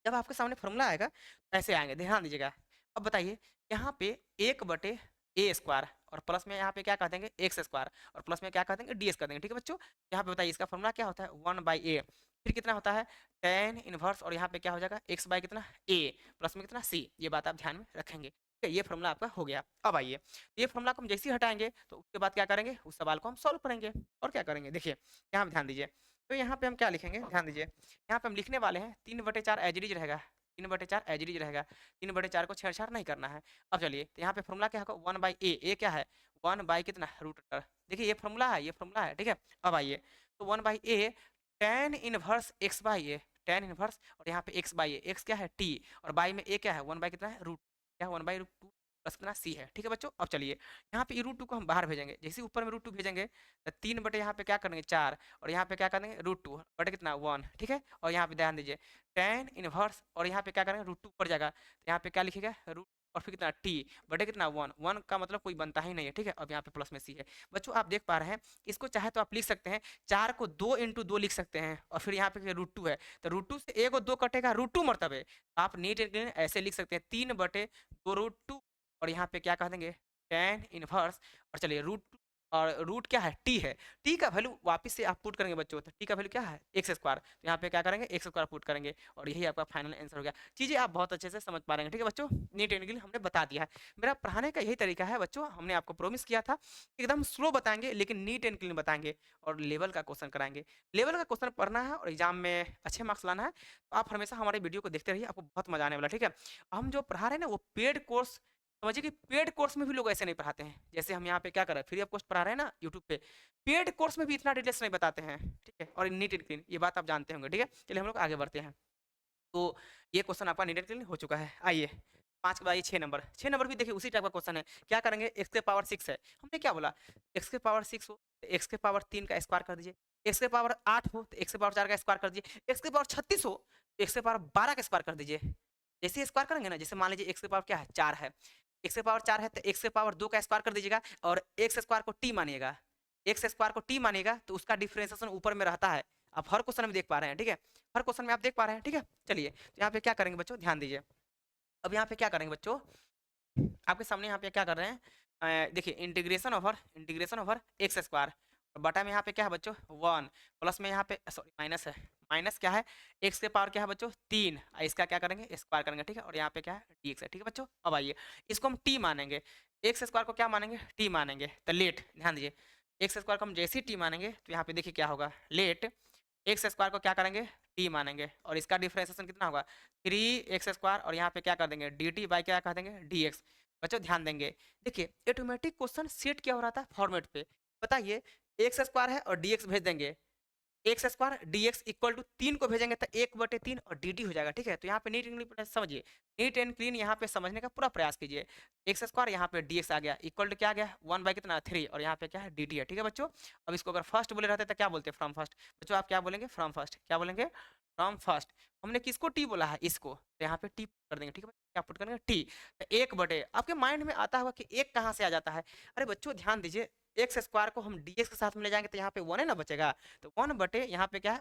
जब आपके सामने फॉर्मूला आएगा ऐसे आएंगे, ध्यान दीजिएगा। अब बताइए यहाँ पे 1 बटे ए स्क्वायर और प्लस में यहाँ पे क्या कह देंगे एक्स स्क्वायर और प्लस में क्या कह देंगे डी एस कर देंगे। ठीक है बच्चों, यहाँ पे बताइए इसका फॉर्मूला क्या होता है 1 बाई ए, फिर कितना होता है tan इनवर्स और यहाँ पे क्या हो जाएगा x बाई कितना a प्लस में कितना c। ये बात आप ध्यान में रखेंगे। ठीक है, ये फॉर्मूला आपका हो गया। अब आइए, ये फॉर्मूला को हम जैसे ही हटाएंगे तो उसके बाद क्या करेंगे, उस सवाल को हम सॉल्व करेंगे। और क्या करेंगे देखिए, यहाँ पे ध्यान दीजिए। तो यहाँ पे हम क्या लिखेंगे, ध्यान दीजिए, यहाँ पे हम लिखने वाले हैं 3/4 एज इट इज रहेगा, 3/4 एज इट इज रहेगा, 3/4 को छेड़छाड़ नहीं करना है। अब चलिए, तो यहाँ पे फॉर्मूला क्या होगा 1 बाई ए क्या है 1 बाई कितना रूट अंडर, देखिए ये फॉर्मूला है, ये फॉर्मूला है। ठीक है, अब आइए, तो 1 by A tan inverse x by A, tan inverse और यहाँ पे x बाई ए, x क्या है t और बाई में a क्या है 1 बाई कितना है रूट, क्या है 1 बाई रूट 2 प्लस कितना c है। ठीक है बच्चों, अब चलिए यहाँ पे रूट 2 को हम बाहर भेजेंगे, जैसे ऊपर में रूट 2 भेजेंगे तो 3 बटे यहाँ पे क्या करेंगे 4 और यहाँ पे क्या करेंगे रूट 2 बटे कितना 1। ठीक है, और यहाँ पे ध्यान दीजिए tan इनवर्स और यहाँ पे क्या करेंगे रूट 2 ऊपर जाएगा तो यहाँ पे क्या लिखेगा रूट और फिर कितना t बटे कितना 1, 1 का मतलब कोई बनता ही नहीं है। ठीक है, अब यहाँ पे प्लस में c है। बच्चों आप देख पा रहे हैं, इसको चाहे तो आप लिख सकते हैं 4 को 2 इंटू 2 लिख सकते हैं और फिर यहाँ पे रूट 2 है तो रूट 2 से 1 और 2 कटेगा रूट 2 मरतबे, आप नीट एंड क्लीन ऐसे लिख सकते हैं 3/2 रूट 2 और यहाँ पे क्या कह देंगे tan इनवर्स और चलिए रूट और रूट क्या है टी है, टी का वैल्यू वापस से आप पुट करेंगे बच्चों, तो टी का वैल्यू क्या है एक्स स्क्वायर, तो यहाँ पे क्या करेंगे एक्स स्क्वायर पुट करेंगे और यही आपका फाइनल आंसर हो गया। चीज़ें आप बहुत अच्छे से समझ पा रहे हैं। ठीक है बच्चों, नीट एंड क्लीन हमने बता दिया है। मेरा पढ़ाने का यही तरीका है बच्चों, हमने आपको प्रॉमिस किया था एकदम स्लो बताएंगे लेकिन नीट एंड क्लीन बताएंगे और लेवल का क्वेश्चन कराएंगे। लेवल का क्वेश्चन पढ़ना है और एग्जाम में अच्छे मार्क्स लाना है तो आप हमेशा हमारे वीडियो को देखते रहिए, आपको बहुत मजा आने वाला है। ठीक है, हम जो पढ़ा रहे हैं ना वो पेड कोर्स समझिए कि पेड कोर्स में भी लोग ऐसे नहीं पढ़ाते हैं, जैसे हम यहाँ पे क्या कर रहे हैं फ्री ऑफ कॉस्ट पढ़ा रहे हैं ना यूट्यूब पे, पेड कोर्स में भी इतना डिटेल्स नहीं बताते हैं। ठीक है, और नीट एंड क्लीन ये बात आप जानते होंगे। ठीक है, चलिए हम लोग आगे बढ़ते हैं। तो ये क्वेश्चन आपका नीट एंड क्लीन हो चुका है। आइए 5 के बाद 6 नंबर भी देखिए उसी टाइप का क्वेश्चन है। क्या करेंगे एक्स के पावर 6 है, हमने क्या बोला एक्स के पावर 6 हो तो एक्स के पावर 3 का स्क्वायर कर दीजिए, एक्स के पावर 8 हो तो एक्स के पावर 4 का स्क्वायर कर दीजिए, एक्स के पावर 36 हो तो एक्स के पावर 12 का स्क्वायर कर दीजिए। जैसे स्क्वायर करेंगे ना, जैसे मान लीजिए एक्स के पावर क्या है 4 है, एक्स के पावर 4 है तो एक्स के पावर 2 का स्क्वायर कर दीजिएगा और एक्स स्क्वायर को टी मानिएगा, एक्स स्क्वायर को टी मानिएगा तो उसका डिफरेंशिएशन ऊपर में रहता है। आप हर क्वेश्चन में देख पा रहे हैं। ठीक है, हर क्वेश्चन में आप देख पा रहे हैं। ठीक है, चलिए तो यहाँ पे क्या करेंगे बच्चों ध्यान दीजिए। अब यहाँ पे क्या करेंगे बच्चों, आपके सामने यहाँ पे क्या कर रहे हैं देखिए इंटीग्रेशन ओवर एक्स स्क्वायर और बटा में यहाँ पे क्या है बच्चों 1 प्लस में यहाँ पे सॉरी माइनस है, माइनस क्या है एक्स के पावर क्या है बच्चों 3 इसका क्या करेंगे स्क्वायर करेंगे। ठीक है, और यहाँ पे क्या है डी एक्स है। ठीक है बच्चों, अब आइए इसको हम टी मानेंगे, एक्स स्क्वायर को क्या मानेंगे टी मानेंगे तो लेट ध्यान दीजिए एक्स स्क्वायर को हम जैसे ही टी मानेंगे तो यहाँ पे देखिए क्या होगा लेट एक्स स्क्वायर को क्या करेंगे टी मानेंगे और इसका डिफरेंशिएशन कितना होगा 3x स्क्वायर और यहाँ पे क्या कर देंगे डी टी बाई क्या कर देंगे डी एक्स। बच्चों ध्यान देंगे, देखिए ऑटोमेटिक क्वेश्चन सेट क्या हो रहा था फॉर्मेट पे, बताइए एक्स स्क्वायर है और डी एक्स भेज देंगे, X square D X equal to 3 को भेजेंगे तो 1/3 और डी टी हो जाएगा। ठीक है, तो यहाँ पे नीट एंड क्लीन समझिए, नीट एंड क्लीन यहाँ पे समझने का पूरा प्रयास कीजिए। एक्स स्क्वायर यहाँ पे डी एक्स आ गया इक्वल टू क्या आ गया 1 बाई कितना 3 और यहाँ पे क्या है डी टी है। ठीक है बच्चों, अब इसको अगर फर्स्ट बोले रहते तो क्या बोलते फ्रॉम फर्स्ट, बच्चों आप क्या बोलेंगे फ्रॉम फर्स्ट, क्या बोलेंगे फ्रॉम फर्स्ट। हमने किसको टी बोला है इसको, तो यहाँ पे टी कर देंगे। ठीक है, क्या पुट करेंगे टी, तो 1/, आपके माइंड में आता होगा कि एक कहाँ से आ जाता है, अरे बच्चों ध्यान दीजिए एक्स स्क्वायर को हम डी एक्स के साथ में ले जाएंगे तो यहाँ पे 1 है ना बचेगा, तो 1/, यहाँ पे क्या है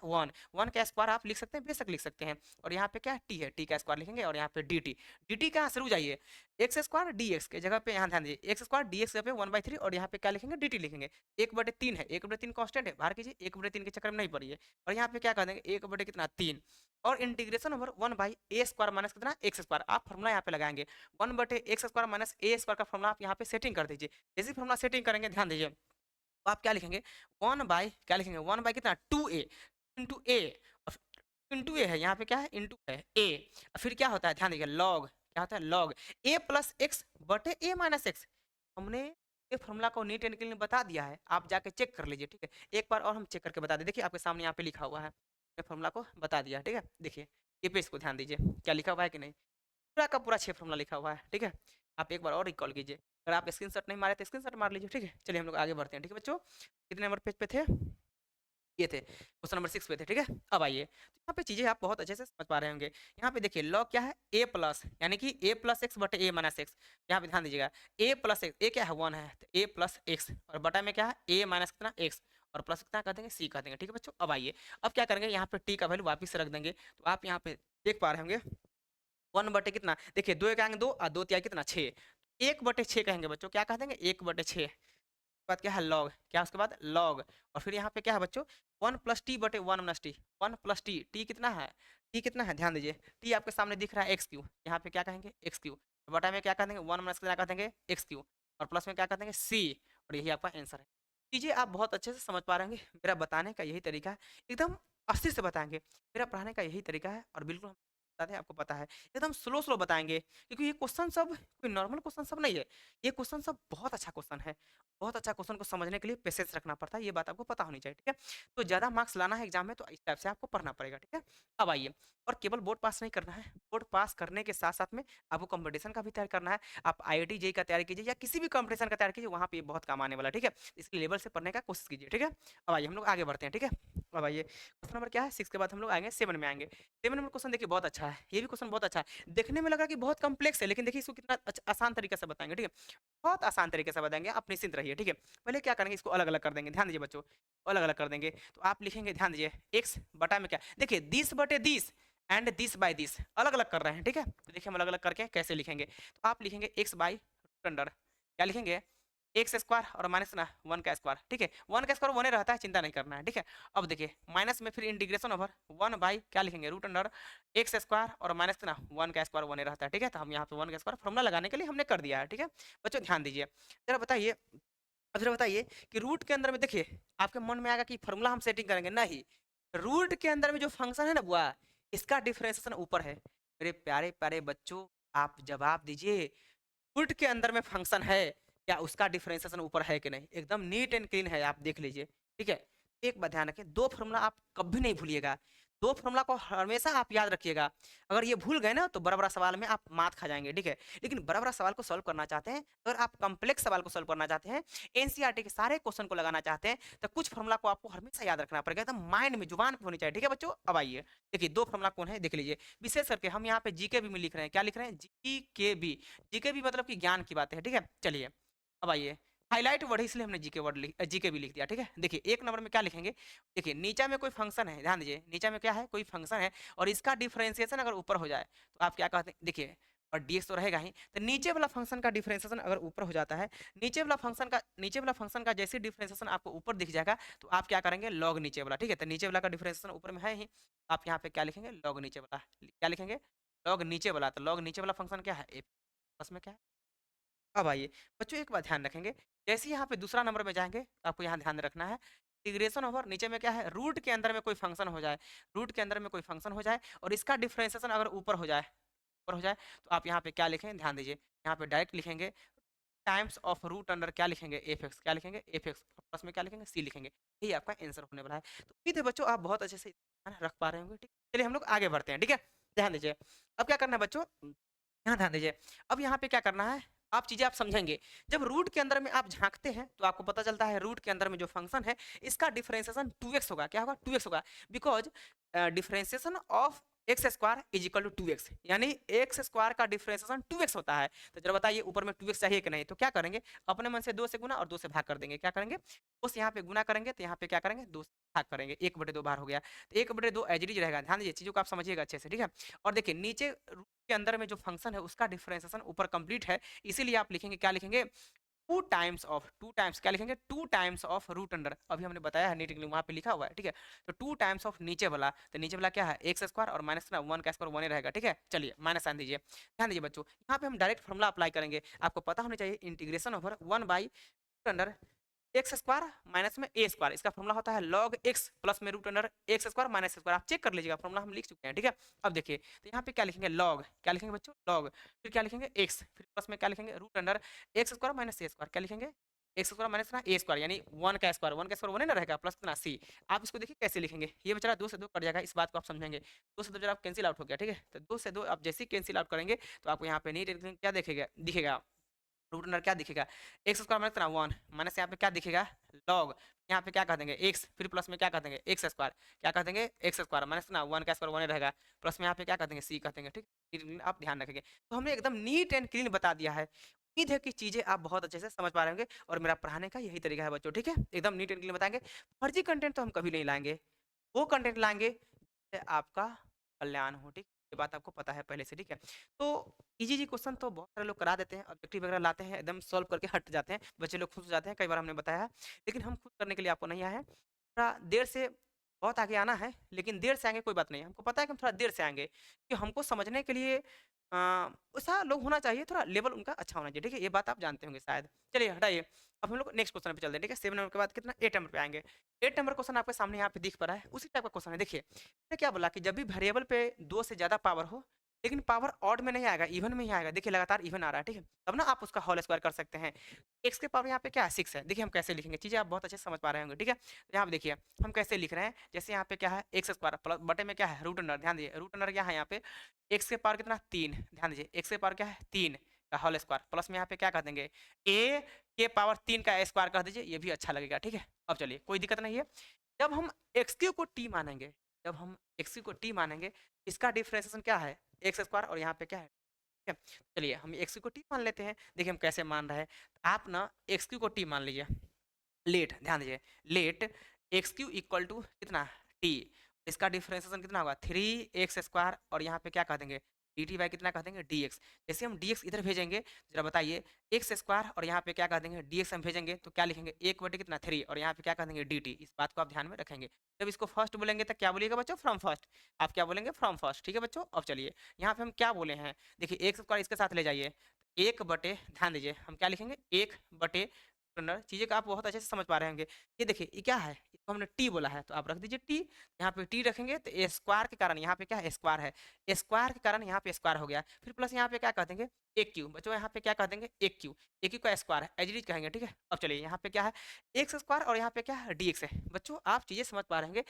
1 का स्क्वायर आप लिख सकते हैं बेशक लिख सकते हैं और यहाँ पे क्या है टी है, टी का स्क्वायर लिखेंगे और यहाँ पे डी टी, डी टी कहाँ शुरू जाइए एक्स स्क्वायर डी एक्स के जगह पे यहाँ ध्यान दीजिए एक्स स्क्वायर डी एक्स पे 1/3 और यहाँ पे क्या लिखेंगे डी टी लिखेंगे, 1/3 है 1/3 कॉन्स्टेंट है बाहर कीजिए 1/3 के चक्कर में नहीं पड़िए और यहाँ पे क्या कर देंगे 1/, कितना 3 और integration over 1 by A square minus कितना एक्स स्क्वायर, आप फॉर्मूला यहाँ पे लगाएंगे 1/x square minus A square का फॉर्मूला आप यहाँ पे सेटिंग कर दीजिए। जैसे फॉर्मूला सेटिंग करेंगे ध्यान दीजिए तो आप क्या लिखेंगे 1 बाई क्या लिखेंगे 1 बाई कितना 2a इंटू ए इंटू ए है यहाँ पे क्या है इंटू है ए, फिर क्या होता है ध्यान दीजिए लॉग क्या होता है लॉग ए प्लस एक्स बटे ए माइनस एक्स। हमने ये फॉर्मूला को नीट एंड क्लीन बता दिया है, आप जाके चेक कर लीजिए। ठीक है, एक बार और हम चेक करके बता दें, देखिए आपके सामने यहाँ पे लिखा हुआ है फॉर्मूला को बता दिया। ठीक है, देखिए ये पेज को ध्यान दीजिए क्या लिखा हुआ है कि नहीं, पूरा का पूरा 6 फॉर्मूला लिखा हुआ है। ठीक है, आप एक बार और रिकॉल कीजिए, अगर आप स्क्रीनशॉट नहीं मारे तो स्क्रीनशॉट मार लीजिए। ठीक है, चलिए हम लोग आगे बढ़ते हैं। ठीक है बच्चों, कितने नंबर पेज पे थे ये थे क्वेश्चन नंबर 6 पे थे, ठीक है। अब आइए, तो यहाँ पे चीजें आप बहुत अच्छे से समझ पा रहे होंगे। यहाँ पे देखिए लॉग क्या है, ए प्लस, यानी कि ए प्लस एक्स बटे ए माइनस एक्स। यहाँ पे ध्यान दीजिएगा, ए प्लस एक्स, ए क्या है 1 है, तो ए प्लस एक्स, और बटा में क्या है ए माइनस कितना एक्स, और प्लस कितना कर देंगे सी कर देंगे, ठीक है बच्चों। अब आइए, अब क्या करेंगे, यहाँ पे टी का वैल्यू वापिस से रख देंगे। तो आप यहाँ पे देख पा रहे होंगे 1 बटे कितना, देखिए 2 एक आएंगे 2 और 2 तिया कितना 6, 1/6 कहेंगे बच्चों, क्या कह देंगे 1/6। बाद क्या है लॉग, क्या उसके बाद लॉग, और फिर यहाँ पे क्या है बच्चों 1+t/1 - t, 1+t, टी कितना है, टी कितना है ध्यान दीजिए, टी आपके सामने दिख रहा है एक्स क्यू, यहाँ पे क्या कहेंगे एक्स क्यू, बटा में क्या कह देंगे 1 - कितना कह देंगे एक्स क्यू, और प्लस में क्या कह देंगे सी, और यही आपका आंसर है। चीजें आप बहुत अच्छे से समझ पा रहे होंगे, मेरा बताने का यही तरीका है, एकदम अस्थिर से बताएंगे, मेरा पढ़ाने का यही तरीका है, और बिल्कुल हम बताते हैं, आपको पता है एकदम स्लो स्लो बताएंगे, क्योंकि ये क्वेश्चन सब कोई नॉर्मल क्वेश्चन सब नहीं है, ये क्वेश्चन सब बहुत अच्छा क्वेश्चन है। बहुत अच्छा क्वेश्चन को समझने के लिए पेशेंस रखना पड़ता है, ये बात आपको पता होनी चाहिए, ठीक है। तो ज़्यादा मार्क्स लाना है एग्जाम में, तो इस टाइप से आपको पढ़ना पड़ेगा, ठीक है। अब आइए, और केवल बोर्ड पास नहीं करना है, बोर्ड पास करने के साथ साथ में आपको कंपटीशन का भी तैयार करना है। आप IIT जेईई का तैयारी कीजिए, या किसी भी कंपटीशन का तैयारी कीजिए, वहाँ पे बहुत काम आने वाला है, ठीक है। इसके लेवल से पढ़ने का कोशिश कीजिए, ठीक है। अब आइए हम लोग आगे बढ़ते हैं, ठीक है। अब आइए, क्वेश्चन नंबर क्या है 6 के बाद हम लोग आएंगे 7 में आएंगे। 7 नंबर क्वेश्चन देखिए बहुत अच्छा है, ये भी क्वेश्चन बहुत अच्छा है, देखने में लगा कि बहुत कम्प्लेक्स है, लेकिन देखिए इसको कितना आसान तरीके से बताएंगे, ठीक है। बहुत आसान तरीके से बताएंगे, आप निश्चिंत रहिए, ठीक है। पहले क्या करेंगे, इसको अलग अलग कर देंगे, ध्यान दीजिए बच्चों, अलग अलग कर देंगे। तो आप लिखेंगे, ध्यान दीजिए, एक्स बटा में क्या, देखिए 10/10 एंड 10/10 अलग अलग कर रहे हैं, ठीक है। तो देखिए हम अलग अलग करके कैसे लिखेंगे, तो आप लिखेंगे एक्स बाई रूट अंडर, क्या लिखेंगे एक्स स्क्वायर और माइनस ना 1 का स्क्वायर, ठीक है। 1 का स्क्वायर 1 ही रहता है, चिंता नहीं करना है, ठीक है। अब देखिए माइनस में फिर इंटीग्रेशन ओवर 1 बाई क्या लिखेंगे रूट अंडर एक्स स्क्वायर और माइनस ना 1 का स्क्वायर 1 ही रहता है, ठीक है। तो हम यहाँ पे 1 का स्क्वायर फॉर्मूला लगाने के लिए हमने कर दिया है, ठीक है। बच्चों ध्यान दीजिए, जरा बताइए, अब जरा बताइए कि रूट के अंदर में देखिए आपके मन में आएगा कि फॉर्मूला हम सेटिंग करेंगे, नहीं, रूट के अंदर में जो फंक्शन है ना बुआ, इसका डिफरेंशिएशन ऊपर है। मेरे प्यारे प्यारे बच्चों, आप जवाब दीजिए, रूट के अंदर में फंक्शन है, क्या उसका डिफरेंशिएशन ऊपर है कि नहीं, एकदम नीट एंड क्लीन है, आप देख लीजिए, ठीक है। एक बात ध्यान रखें, दो फॉर्मूला आप कभी नहीं भूलिएगा, दो फॉर्मूला को हमेशा आप याद रखिएगा। अगर ये भूल गए ना तो बड़ा बड़ा सवाल में आप मात खा जाएंगे, ठीक है। लेकिन बड़ा बड़ा सवाल को सॉल्व करना चाहते हैं, अगर आप कम्प्लेक्स सवाल को सॉल्व करना चाहते हैं, एनसीईआरटी के सारे क्वेश्चन को लगाना चाहते हैं, तो कुछ फॉर्मूला को आपको हमेशा याद रखना पड़ेगा, एकदम माइंड में जुबान पे होनी चाहिए, ठीक है बच्चों। अब आइए देखिए दो फॉर्मूला कौन है देख लीजिए, विशेष करके हम यहाँ पे जीके भी में लिख रहे हैं, क्या लिख रहे हैं जीके भी, जीके भी मतलब कि ज्ञान की बात है, ठीक है। चलिए अब आइए, हाईलाइट वर्ड है इसलिए हमने जीके वर्ड जीके भी लिख दिया, ठीक है। देखिए एक नंबर में क्या लिखेंगे, देखिए नीचा में कोई फंक्शन है, ध्यान दीजिए नीचा में क्या है कोई फंक्शन है, और इसका डिफरेंशिएशन अगर ऊपर हो जाए तो आप क्या कहते हैं, देखिए और डीएक्स तो रहेगा ही, तो नीचे वाला फंक्शन का डिफरेंशिएशन अगर ऊपर हो जाता है, नीचे वाला फंक्शन का जैसे डिफरेंशिएशन आपको ऊपर दिख जाएगा, तो आप क्या करेंगे लॉग नीचे वाला, ठीक है। तो नीचे वाला का डिफरेंशिएशन ऊपर में है ही, आप यहाँ पे क्या लिखेंगे लॉग नीचे वाला, क्या लिखेंगे लॉग नीचे वाला, तो लॉग नीचे वाला फंक्शन क्या है ए प्लस में क्या है। अब आइए बच्चों एक बात ध्यान रखेंगे, जैसे ही यहाँ पे दूसरा नंबर में जाएंगे तो आपको यहाँ ध्यान रखना है, इंटीग्रेशन ओवर नीचे में क्या है रूट के अंदर में कोई फंक्शन हो जाए, रूट के अंदर में कोई फंक्शन हो जाए और इसका डिफरेंशिएशन अगर ऊपर हो जाए तो आप यहाँ पे क्या लिखें ध्यान दीजिए, यहाँ पे डायरेक्ट लिखेंगे टाइम्स ऑफ रूट अंडर क्या लिखेंगे एफ एक्स, क्या लिखेंगे एफ एक्स, प्लस में क्या लिखेंगे सी लिखेंगे, यही आपका आंसर होने वाला है। तो उम्मीद है बच्चों आप बहुत अच्छे से ध्यान रख पा रहे होंगे, ठीक। चलिए हम लोग आगे बढ़ते हैं, ठीक है। ध्यान दीजिए, अब क्या करना है बच्चों, यहाँ ध्यान दीजिए, अब यहाँ पे क्या करना है, आप चीजें आप समझेंगे, जब रूट के अंदर में आप झांकते हैं तो आपको पता चलता है रूट के अंदर में जो फंक्शन है इसका डिफरेंशिएशन 2x होगा, क्या होगा 2x होगा, because differentiation of X square is equal to 2x, यानी एक्स स्क्वायर का डिफरेंशिएशन 2x होता है। तो जरा बताइए ऊपर में 2x चाहिए कि नहीं, तो क्या करेंगे अपने मन से 2 से गुना और 2 से भाग कर देंगे, क्या करेंगे 2 से यहाँ पे गुना करेंगे तो यहाँ पे क्या करेंगे 2 से भाग करेंगे, 1/2 बार हो गया, तो 1/2 एज इट इज रहेगा। ध्यान दीजिए चीजों को आप समझिएगा अच्छे से, ठीक है। और देखिए नीचे रूट के अंदर में जो फंक्शन है उसका डिफरेंशिएशन ऊपर कंप्लीट है, इसीलिए आप लिखेंगे क्या लिखेंगे 2 टाइम्स क्या लिखेंगे 2 टाइम्स ऑफ रूट अंडर, अभी हमने बताया है नीट वहाँ पे लिखा हुआ है, ठीक है। तो 2 टाइम्स ऑफ नीचे वाला, तो नीचे वाला क्या है एक्स स्क्वायर और माइनस ना 1 का स्क्वायर 1 ही रहेगा, ठीक है। चलिए माइनस साइन दीजिए, ध्यान दीजिए बच्चों यहाँ पे हम डायरेक्ट फॉर्मूला अप्लाई करेंगे, आपको पता होना चाहिए integration over 1 by root under X square minus में ए स्क्वायर, इसका फॉर्मूला होता है लॉग एक्स प्लस में root under X square minus square, आप चेक कर लीजिएगा फॉर्मूला हम लिख चुके हैं, ठीक है। अब देखिए तो यहाँ पे क्या लिखेंगे लॉग, क्या लिखेंगे बच्चों लॉग, फिर क्या लिखेंगे एक्स, फिर प्लस में क्या लिखेंगे root under X square minus A square, क्या लिखेंगे एक्स स्क्वायर माइनस ना ए स्क्वायर, यानी 1 का स्क्वायर 1 ना रहेगा प्लस कितना सी। आप इसको देखिए कैसे लिखेंगे, ये बेचारा 2 से 2 कट जाएगा, इस बात को आप समझेंगे, 2 से 2 जरा कैंसिल आउट हो गया, ठीक है। तो 2 से 2 आप जैसे ही कैंसिल आउट करेंगे तो आपको यहाँ पे नीट क्या देखेगा दिखेगा रूट अंडर क्या दिखेगा, एक्स स्क्वायर माइनस कितना 1 माइनस यहाँ पे क्या दिखेगा लॉग, यहाँ पे क्या कर देंगे एक्स, फिर प्लस में क्या कर देंगे एक्स स्क्वायर, क्या कर देंगे एक्स स्क्वायर माइनस कितना 1 का स्क्वायर 1 रहेगा, प्लस में यहाँ पे क्या कर देंगे सी कर देंगे। ठीक, आप ध्यान रखेंगे। तो हमने एकदम नीट एंड क्लीन बता दिया है। उम्मीद है कि चीजें आप बहुत अच्छे से समझ पा रहे होंगे और मेरा पढ़ाने का यही तरीका है बच्चों। ठीक है, एकदम नीट एंड क्लीन बताएंगे। फर्जी कंटेंट तो हम कभी नहीं लाएंगे, वो कंटेंट लाएंगे जिससे आपका कल्याण हो। ठीक, ये बात आपको पता है पहले से। ठीक है, तो इजी क्वेश्चन तो बहुत सारे लोग करा देते हैं, ऑब्जेक्टिव वगैरह लाते हैं, एकदम सॉल्व करके हट जाते हैं, बच्चे लोग खुश हो जाते हैं, कई बार हमने बताया है। लेकिन हम खुद करने के लिए आपको नहीं आए हैं, थोड़ा देर से बहुत आगे आना है, लेकिन देर से आएंगे कोई बात नहीं, हमको पता है कि हम थोड़ा देर से आएंगे कि हमको समझने के लिए ऐसा लोग होना चाहिए, थोड़ा लेवल उनका अच्छा होना चाहिए। ठीक है, ये बात आप जानते होंगे शायद। चलिए हटाइए, अब हम लोग नेक्स्ट क्वेश्चन पे चलते हैं। ठीक है, 7 नंबर के बाद कितना 8 नंबर पे आएंगे। 8 नंबर क्वेश्चन आपके सामने यहाँ पे दिख पा रहा है, उसी टाइप का क्वेश्चन है। देखिए मैंने क्या बोला कि जब भी वेरिएबल पे 2 से ज्यादा पावर हो, लेकिन पावर ऑड में नहीं आएगा, इवन में ही आएगा। देखिए लगातार इवन आ रहा है, ठीक है, तब ना आप उसका होल स्क्वायर कर सकते हैं। एक्स के पावर यहाँ पे क्या है 6 है। देखिए हम कैसे लिखेंगे, चीजें आप बहुत अच्छे से समझ पा रहे होंगे। ठीक है, तो यहाँ पे देखिए हम कैसे लिख रहे हैं, जैसे यहाँ पे क्या है एक्स स्क्वायर प्लस बटे में क्या है रूट अंडर, ध्यान दीजिए रूट अंडर क्या है यहाँ पे एक्स के पावर कितना 3, ध्यान दीजिए एक्स के पावर क्या है 3 का होल स्क्वायर, प्लस में यहाँ पे क्या कर देंगे ए के पावर 3 का स्क्वायर कर दीजिए, ये भी अच्छा लगेगा। ठीक है, अब चलिए कोई दिक्कत नहीं है। जब हम एक्स क्यू को टी मानेंगे, जब हम एक्स क्यू को टी मानेंगे, इसका डिफरेंशिएशन क्या है एक्स स्क्वायर और यहाँ पे क्या है। ठीक है, चलिए हम एक्स क्यू को टी मान लेते हैं। देखिए हम कैसे मान रहे हैं, आप ना एक्स क्यू को टी मान लीजिए, लेट ध्यान दीजिए let X Q equal to कितना टी, इसका डिफरेंशिएशन कितना होगा 3x स्क्वायर और यहाँ पे क्या कह देंगे डी टी बाई कितना कह देंगे dx। जैसे हम dx इधर भेजेंगे जरा बताइए एक्स स्क्वायर और यहाँ पे क्या कह देंगे dx हम भेजेंगे तो क्या लिखेंगे 1 बटे कितना 3 और यहाँ पे क्या कह देंगे dt। इस बात को आप ध्यान में रखेंगे। जब इसको फर्स्ट बोलेंगे तो क्या बोलिएगा बच्चों फ्रॉम फर्स्ट, आप क्या बोलेंगे फ्रॉम फर्स्ट। ठीक है बच्चों, अब चलिए यहाँ पे हम क्या बोले हैं, देखिए एक्स स्क्वायर इसके साथ ले जाइए 1 बटे, ध्यान दीजिए हम क्या लिखेंगे 1 बटे चीजें का आप बहुत अच्छे से समझ पा रहे होंगे। ये देखिए ये क्या है, इसको हमने टी बोला है तो आप रख दीजिए टी, यहाँ पे टी रखेंगे तो ए स्क्वायर के कारण यहाँ पे क्या है स्क्वायर है, स्क्वायर के कारण यहाँ पे स्क्वायर हो गया, फिर प्लस यहाँ पे क्या कह देंगे एक क्यू, बच्चों यहाँ पे क्या कह देंगे एक क्यू, एक क्यू का स्क्वायर है एजरीज कहेंगे। ठीक है, अब चलिए यहाँ पे क्या है एक्स स्क्वायर और यहाँ पे क्या है डी एक्स है। बच्चों आप चीजें समझ पा रहे होंगे,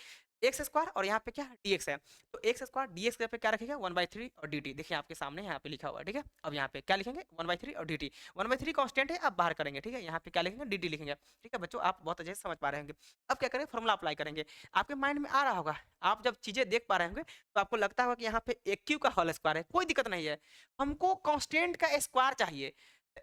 एक्स स्क्वायर और यहाँ पे क्या है डी एक्स है, तो एक्स स्क्वायर डी एक्स पे क्या रखेगा 1/3 और डी टी, देखिए आपके सामने यहाँ पे लिखा हुआ है। ठीक है, अब यहाँ पे क्या लिखेंगे 1/3 और डी टी, 1/3 कॉन्स्टेंट है आप बाहर करेंगे। ठीक है, यहाँ पे क्या लिखेंगे डी टी लिखेंगे। ठीक है बच्चों, आप बहुत अच्छे से समझ पा रहे होंगे। अब क्या करें फॉर्मूला अप्लाई करेंगे, आपके माइंड में आ रहा होगा, आप जब चीजें देख पा रहे होंगे तो आपको लगता होगा कि यहाँ पे एक क्यू का होल स्क्वायर है, कोई दिक्कत नहीं है, हमको कांस्टेंट का स्क्वायर चाहिए।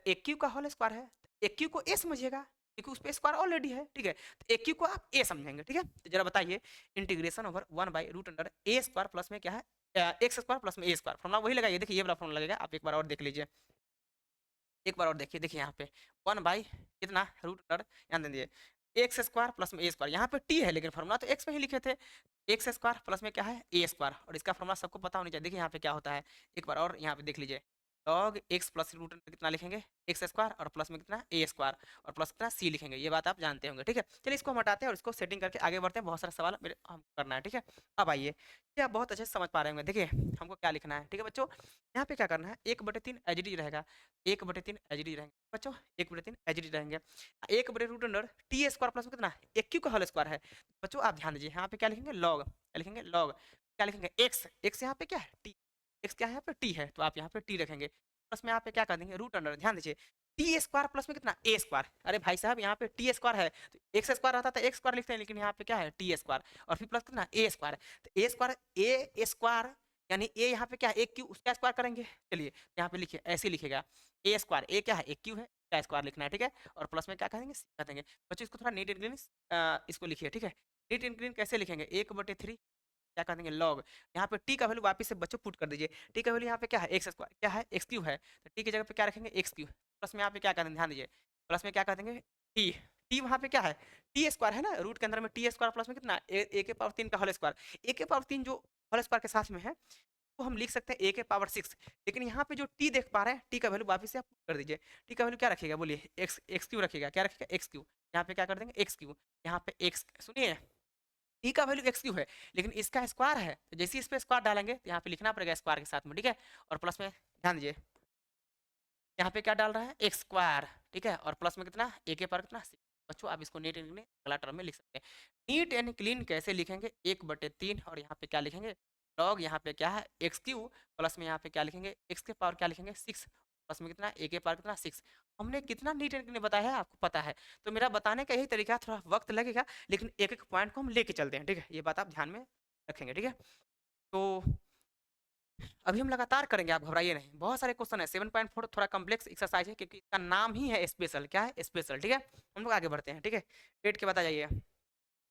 एक क्यू का होल स्क्वायर है, एक क्यू को ए समझिएगा क्योंकि उस पे स्क्वायर ऑलरेडी है। ठीक है, तो एक क्यू को आप ए समझेंगे। ठीक है, तो जरा बताइए इंटीग्रेशन ओवर 1/√ए स्क्वायर प्लस में क्या है एक्स स्क्वायर प्लस में ए स्क्वायर, फॉर्मूला वही लगाइए। देखिए ये वाला फॉर्मूला लगेगा, आप एक बार और देख लीजिए, एक बार और देखिए, देखिए यहाँ पे 1 बाई कितना रूट अंडर, यहाँ दीजिए एक्स स्क्वायर प्लस में ए स्क्वायर, यहाँ पे टी है लेकिन फॉर्मूला तो एक्स में ही लिखे थे, एक्स स्क्वायर प्लस में क्या है ए स्क्वायर और इसका फॉर्मूला सबको पता होनी चाहिए। देखिए यहाँ पे क्या होता है, एक बार और यहाँ पे देख लीजिए log X plus root under कितना लिखेंगे एक्स स्क्वायर और प्लस में कितना ए स्क्वायर और प्लस कितना सी लिखेंगे, ये बात आप जानते होंगे। ठीक है, चलिए इसको हम हटाते हैं और इसको सेटिंग करके आगे बढ़ते हैं, बहुत सारे सवाल मेरे हम करना है। ठीक है, अब आइए ये आप बहुत अच्छे से समझ पा रहे होंगे। देखिए हमको क्या लिखना है, ठीक है बच्चों, यहाँ पे क्या करना है 1/3 एच डी रहेगा, 1/3 एच डी रहेंगे बच्चों, 1/3 एच डी रहेंगे, 1/रूट अंडर टी स्क्वायर प्लस में कितना एक क्यू का होल स्क्वायर है। बच्चों आप ध्यान दीजिए यहाँ पे क्या लिखेंगे लॉग, क्या लिखेंगे लॉग, क्या लिखेंगे एक्स, एक्स यहाँ पे क्या है टी, एक्स क्या है यहाँ पे टी है तो आप यहाँ पे टी रखेंगे, प्लस में यहाँ पे क्या कर देंगे रूट अंडर, ध्यान दीजिए टी स्क्वायर प्लस में कितना ए स्क्वायर, अरे भाई साहब यहाँ पे टी स्क्वायर है तो एक्स स्क्वायर रहता था एक्स स्क्वायर लिखते हैं, लेकिन यहाँ पे क्या है टी स्क्वायर और फिर प्लस कितना ए स्क्वायर, तो ए स्क्वायर यानी ए यहाँ पे क्या है एक क्यू, उसका स्क्वायर करेंगे। चलिए यहाँ पे लिखिए ऐसे लिखेगा ए स्क्वायर, ए क्या है एक क्यू है का स्क्वायर लिखना है। ठीक है, और प्लस में क्या कहेंगे सी कर देंगे। बच्चों इसको थोड़ा नीट एंड क्लीन इसको लिखिए। ठीक है, नीट एंड क्लीन कैसे लिखेंगे 1/3 क्या कर देंगे लॉग, यहाँ पे टी का वैल्यू वापस से बच्चों पुट कर दीजिए, टी का वैल्यू यहाँ पे क्या है एक्स स्क्वायर, क्या है एक्स क्यू है तो टी की जगह पे क्या रखेंगे एक्स क्यू, प्लस में यहाँ पे क्या कर देंगे ध्यान दीजिए प्लस में क्या कर देंगे टी, टी वहाँ पे क्या है टी स्क्वायर है ना, रूट के अंदर में टी स्क्वायर प्लस में कितना ए के पावर 3 का होल स्क्वायर, ए के पावर 3 जो होल स्क्वायर के साथ में है तो हम लिख सकते हैं ए के पावर 6, लेकिन यहाँ पे जो टी देख पा रहे हैं टी का वैल्यू वापस से आप कर दीजिए, टी का वैल्यू क्या रखिएगा बोलिए एक्स, एक्स क्यू रखिएगा, क्या रखिएगा एक्स क्यू, यहाँ पे क्या कर देंगे एक्स क्यू, यहाँ पे एक्स सुनिए टी का वैल्यू एक्स क्यू है लेकिन इसका स्क्वायर है तो जैसे इस पे स्क्वायर डालेंगे तो यहाँ पे लिखना पड़ेगा स्क्वायर के साथ में। ठीक है, और प्लस में ध्यान दीजिए यहाँ पे क्या डाल रहा है एक्स स्क्वायर, ठीक है, और प्लस में कितना ए के पर कितना 6। बच्चों आप इसको नीट एंड क्लीन अगला टर्म में लिख सकते हैं। नीट एंड क्लीन कैसे लिखेंगे 1/3 और यहाँ पे क्या लिखेंगे लॉग, यहाँ पे क्या है एक्स क्यू प्लस में यहाँ पे क्या लिखेंगे एक्स के पावर क्या लिखेंगे 6 प्लस में कितना ए के पावर कितना 6। हमने कितना नीट एंड क्लीन बताया है आपको पता है। तो मेरा बताने का यही तरीका है, थोड़ा वक्त लगेगा लेकिन एक एक पॉइंट को हम लेके चलते हैं, ठीक है, ये बात आप ध्यान में रखेंगे, ठीक है। तो अभी हम लगातार करेंगे, आप घबराइए नहीं, बहुत सारे क्वेश्चन है। 7.4 थोड़ा कॉम्प्लेक्स एक्सरसाइज है क्योंकि इसका नाम ही है स्पेशल। क्या है? स्पेशल, ठीक है। हम लोग आगे बढ़ते हैं, ठीक है। 8 के बाद आ जाइए।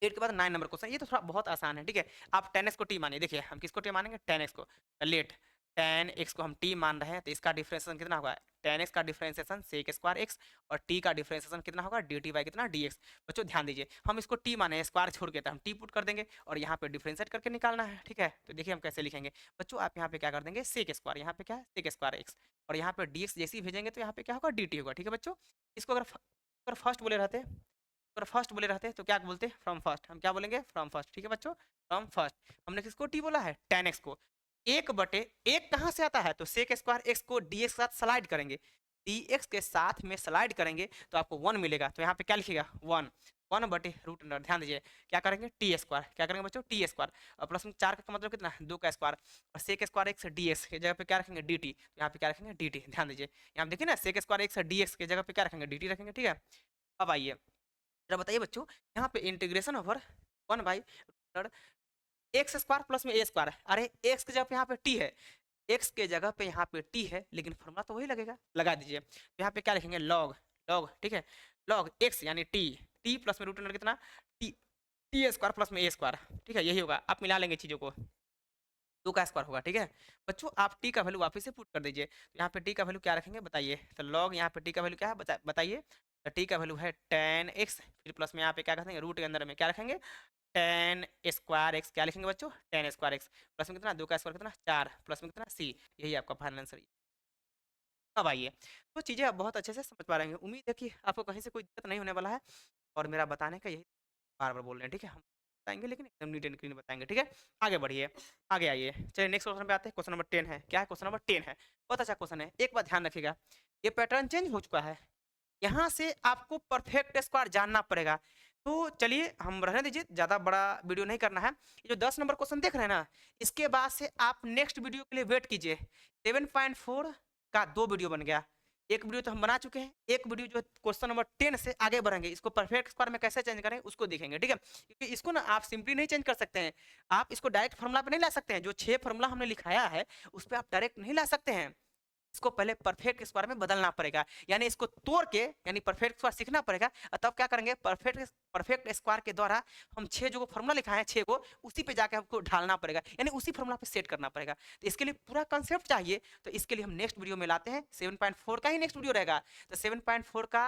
8 के बाद 9 नंबर क्वेश्चन, ये तो थोड़ा बहुत आसान है, ठीक है। आप 10x को टी मानिए। देखिए हम किसको टी मानेंगे? 10x को। लेट 10x को हम टी मान रहे हैं तो इसका डिफरेंशिएशन कितना होगा? 10x का डिफरेंशिएशन sec स्क्वायर x और t का डिफरेंशिएशन कितना होगा? dt बाई कितना? dx। बच्चों ध्यान दीजिए, हम इसको t माने स्क्वायर छोड़ के, तो हम t पुट कर देंगे और यहाँ पे डिफरेंशिएट करके निकालना है, ठीक है। तो देखिए हम कैसे लिखेंगे बच्चों, आप यहाँ पे क्या कर देंगे? sec स्क्वायर, यहाँ पे क्या है? sec स्क्वायर x और यहाँ पे dx जैसे ही भेजेंगे तो यहाँ पे क्या होगा? dt होगा, ठीक है बच्चों। इसको अगर फर्स्ट बोले रहते, अगर फर्स्ट बोले रहते तो क्या बोलते? From first. हम क्या बोलेंगे? फ्रॉम फर्स्ट, ठीक है बच्चों, फ्रॉम फर्स्ट। हमने किसको टी बोला है? 10x को। एक बटे एक कहाँ से आता है? तो सेक स्क्वायर एक्स को dx के साथ स्लाइड करेंगे, dx के साथ में स्लाइड करेंगे तो आपको 1 मिलेगा। तो यहाँ पे क्या लिखेगा? 1 1 बटे रूट अंडर, ध्यान दीजिए क्या करेंगे? T square. क्या करेंगे बच्चों? टी स्क्वायर और प्लस में 4 का मतलब कितना? 2 का स्क्वायर और सेक स्क्वायर एक्स dx की जगह पे क्या रखेंगे? dt। तो यहाँ पे क्या रखेंगे? dt। ध्यान दीजिए यहाँ देखिए ना, सेक स्क्वायर एक्स dx की जगह पे क्या रखेंगे? dt रखेंगे, ठीक है। अब आइए जरा बताइए बच्चों, यहाँ पे integration over 1 by x square plus में ए स्क्वायर। अरे एक्स की जगह पे यहाँ पे टी है, एक्स के जगह पे यहाँ पे टी है, लेकिन फॉर्मूला तो वही लगेगा, लगा दीजिए। तो यहाँ पे क्या लिखेंगे? लॉग लॉग, ठीक है, लॉग एक्स यानी टी, टी प्लस में रूट अंडर कितना? टी, टी स्क्वायर प्लस में ए स्क्वायर, ठीक है, यही होगा। आप मिला लेंगे चीज़ों को, 2 का स्क्वायर होगा, ठीक है बच्चों। आप टी का वैल्यू वापस से पुट कर दीजिए। तो यहाँ पे टी का वैल्यू क्या रखेंगे बताइए? तो लॉग यहाँ पे टी का वैल्यू क्या है बताइए? तो टी का वैल्यू है 10x, फिर प्लस में यहाँ पे क्या रखेंगे? रूट के अंदर में क्या रखेंगे? 10 स्क्वायर एक्स। क्या लिखेंगे बच्चों? 10 स्क्वायर एक्स प्लस में कितना? 2 का स्क्वायर कितना? 4 प्लस में कितना? सी। यही आपका फाइनल आंसर। अब आइए, तो चीज़ें आप बहुत अच्छे से समझ पा रहे हैं, उम्मीद है कि आपको कहीं से कोई दिक्कत नहीं होने वाला है। और मेरा बताने का यही, बार बार बोल रहे हैं, ठीक है, हम बताएंगे लेकिन एकदम नीट एंड क्लीन बताएंगे, ठीक है। आगे बढ़िए, आगे आइए, चलिए नेक्स्ट क्वेश्चन पे आते हैं। क्वेश्चन नंबर 10 है। क्या है? क्वेश्चन नंबर 10 है, बहुत अच्छा क्वेश्चन है। एक बात ध्यान रखिएगा, ये पैटर्न चेंज हो चुका है, यहाँ से आपको परफेक्ट स्क्वायर जानना पड़ेगा। तो चलिए हम रहने दीजिए, ज़्यादा बड़ा वीडियो नहीं करना है। ये जो 10 नंबर क्वेश्चन देख रहे हैं ना, इसके बाद से आप नेक्स्ट वीडियो के लिए वेट कीजिए। 7.4 का 2 वीडियो बन गया, एक वीडियो तो हम बना चुके हैं, एक वीडियो जो क्वेश्चन नंबर 10 से आगे बढ़ेंगे, इसको परफेक्ट स्क्वायर में कैसे चेंज करें उसको देखेंगे, ठीक है। क्योंकि इसको ना आप सिंपली नहीं चेंज कर सकते हैं, आप इसको डायरेक्ट फॉर्मूला पे नहीं ला सकते हैं। जो 6 फॉर्मूला हमने लिखाया है उस पर आप डायरेक्ट नहीं ला सकते हैं, इसको पहले परफेक्ट स्क्वायर में बदलना पड़ेगा, यानी इसको तोड़ के यानी परफेक्ट स्क्वायर सीखना पड़ेगा। और तब क्या करेंगे? परफेक्ट स्क्वायर के द्वारा हम 6 जो फॉर्मूला लिखा है 6 को, उसी पे जाके हमको ढालना पड़ेगा, यानी उसी फॉर्मूला पे सेट करना पड़ेगा। तो इसके लिए पूरा कंसेप्ट चाहिए, तो इसके लिए हम नेक्स्ट वीडियो में लाते हैं। 7.4 का ही नेक्स्ट वीडियो रहेगा, तो 7.4 का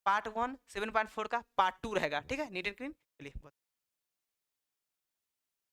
पार्ट 1, 7.4 का पार्ट 2 रहेगा, ठीक है, नीट एंड क्लीन। चलिए।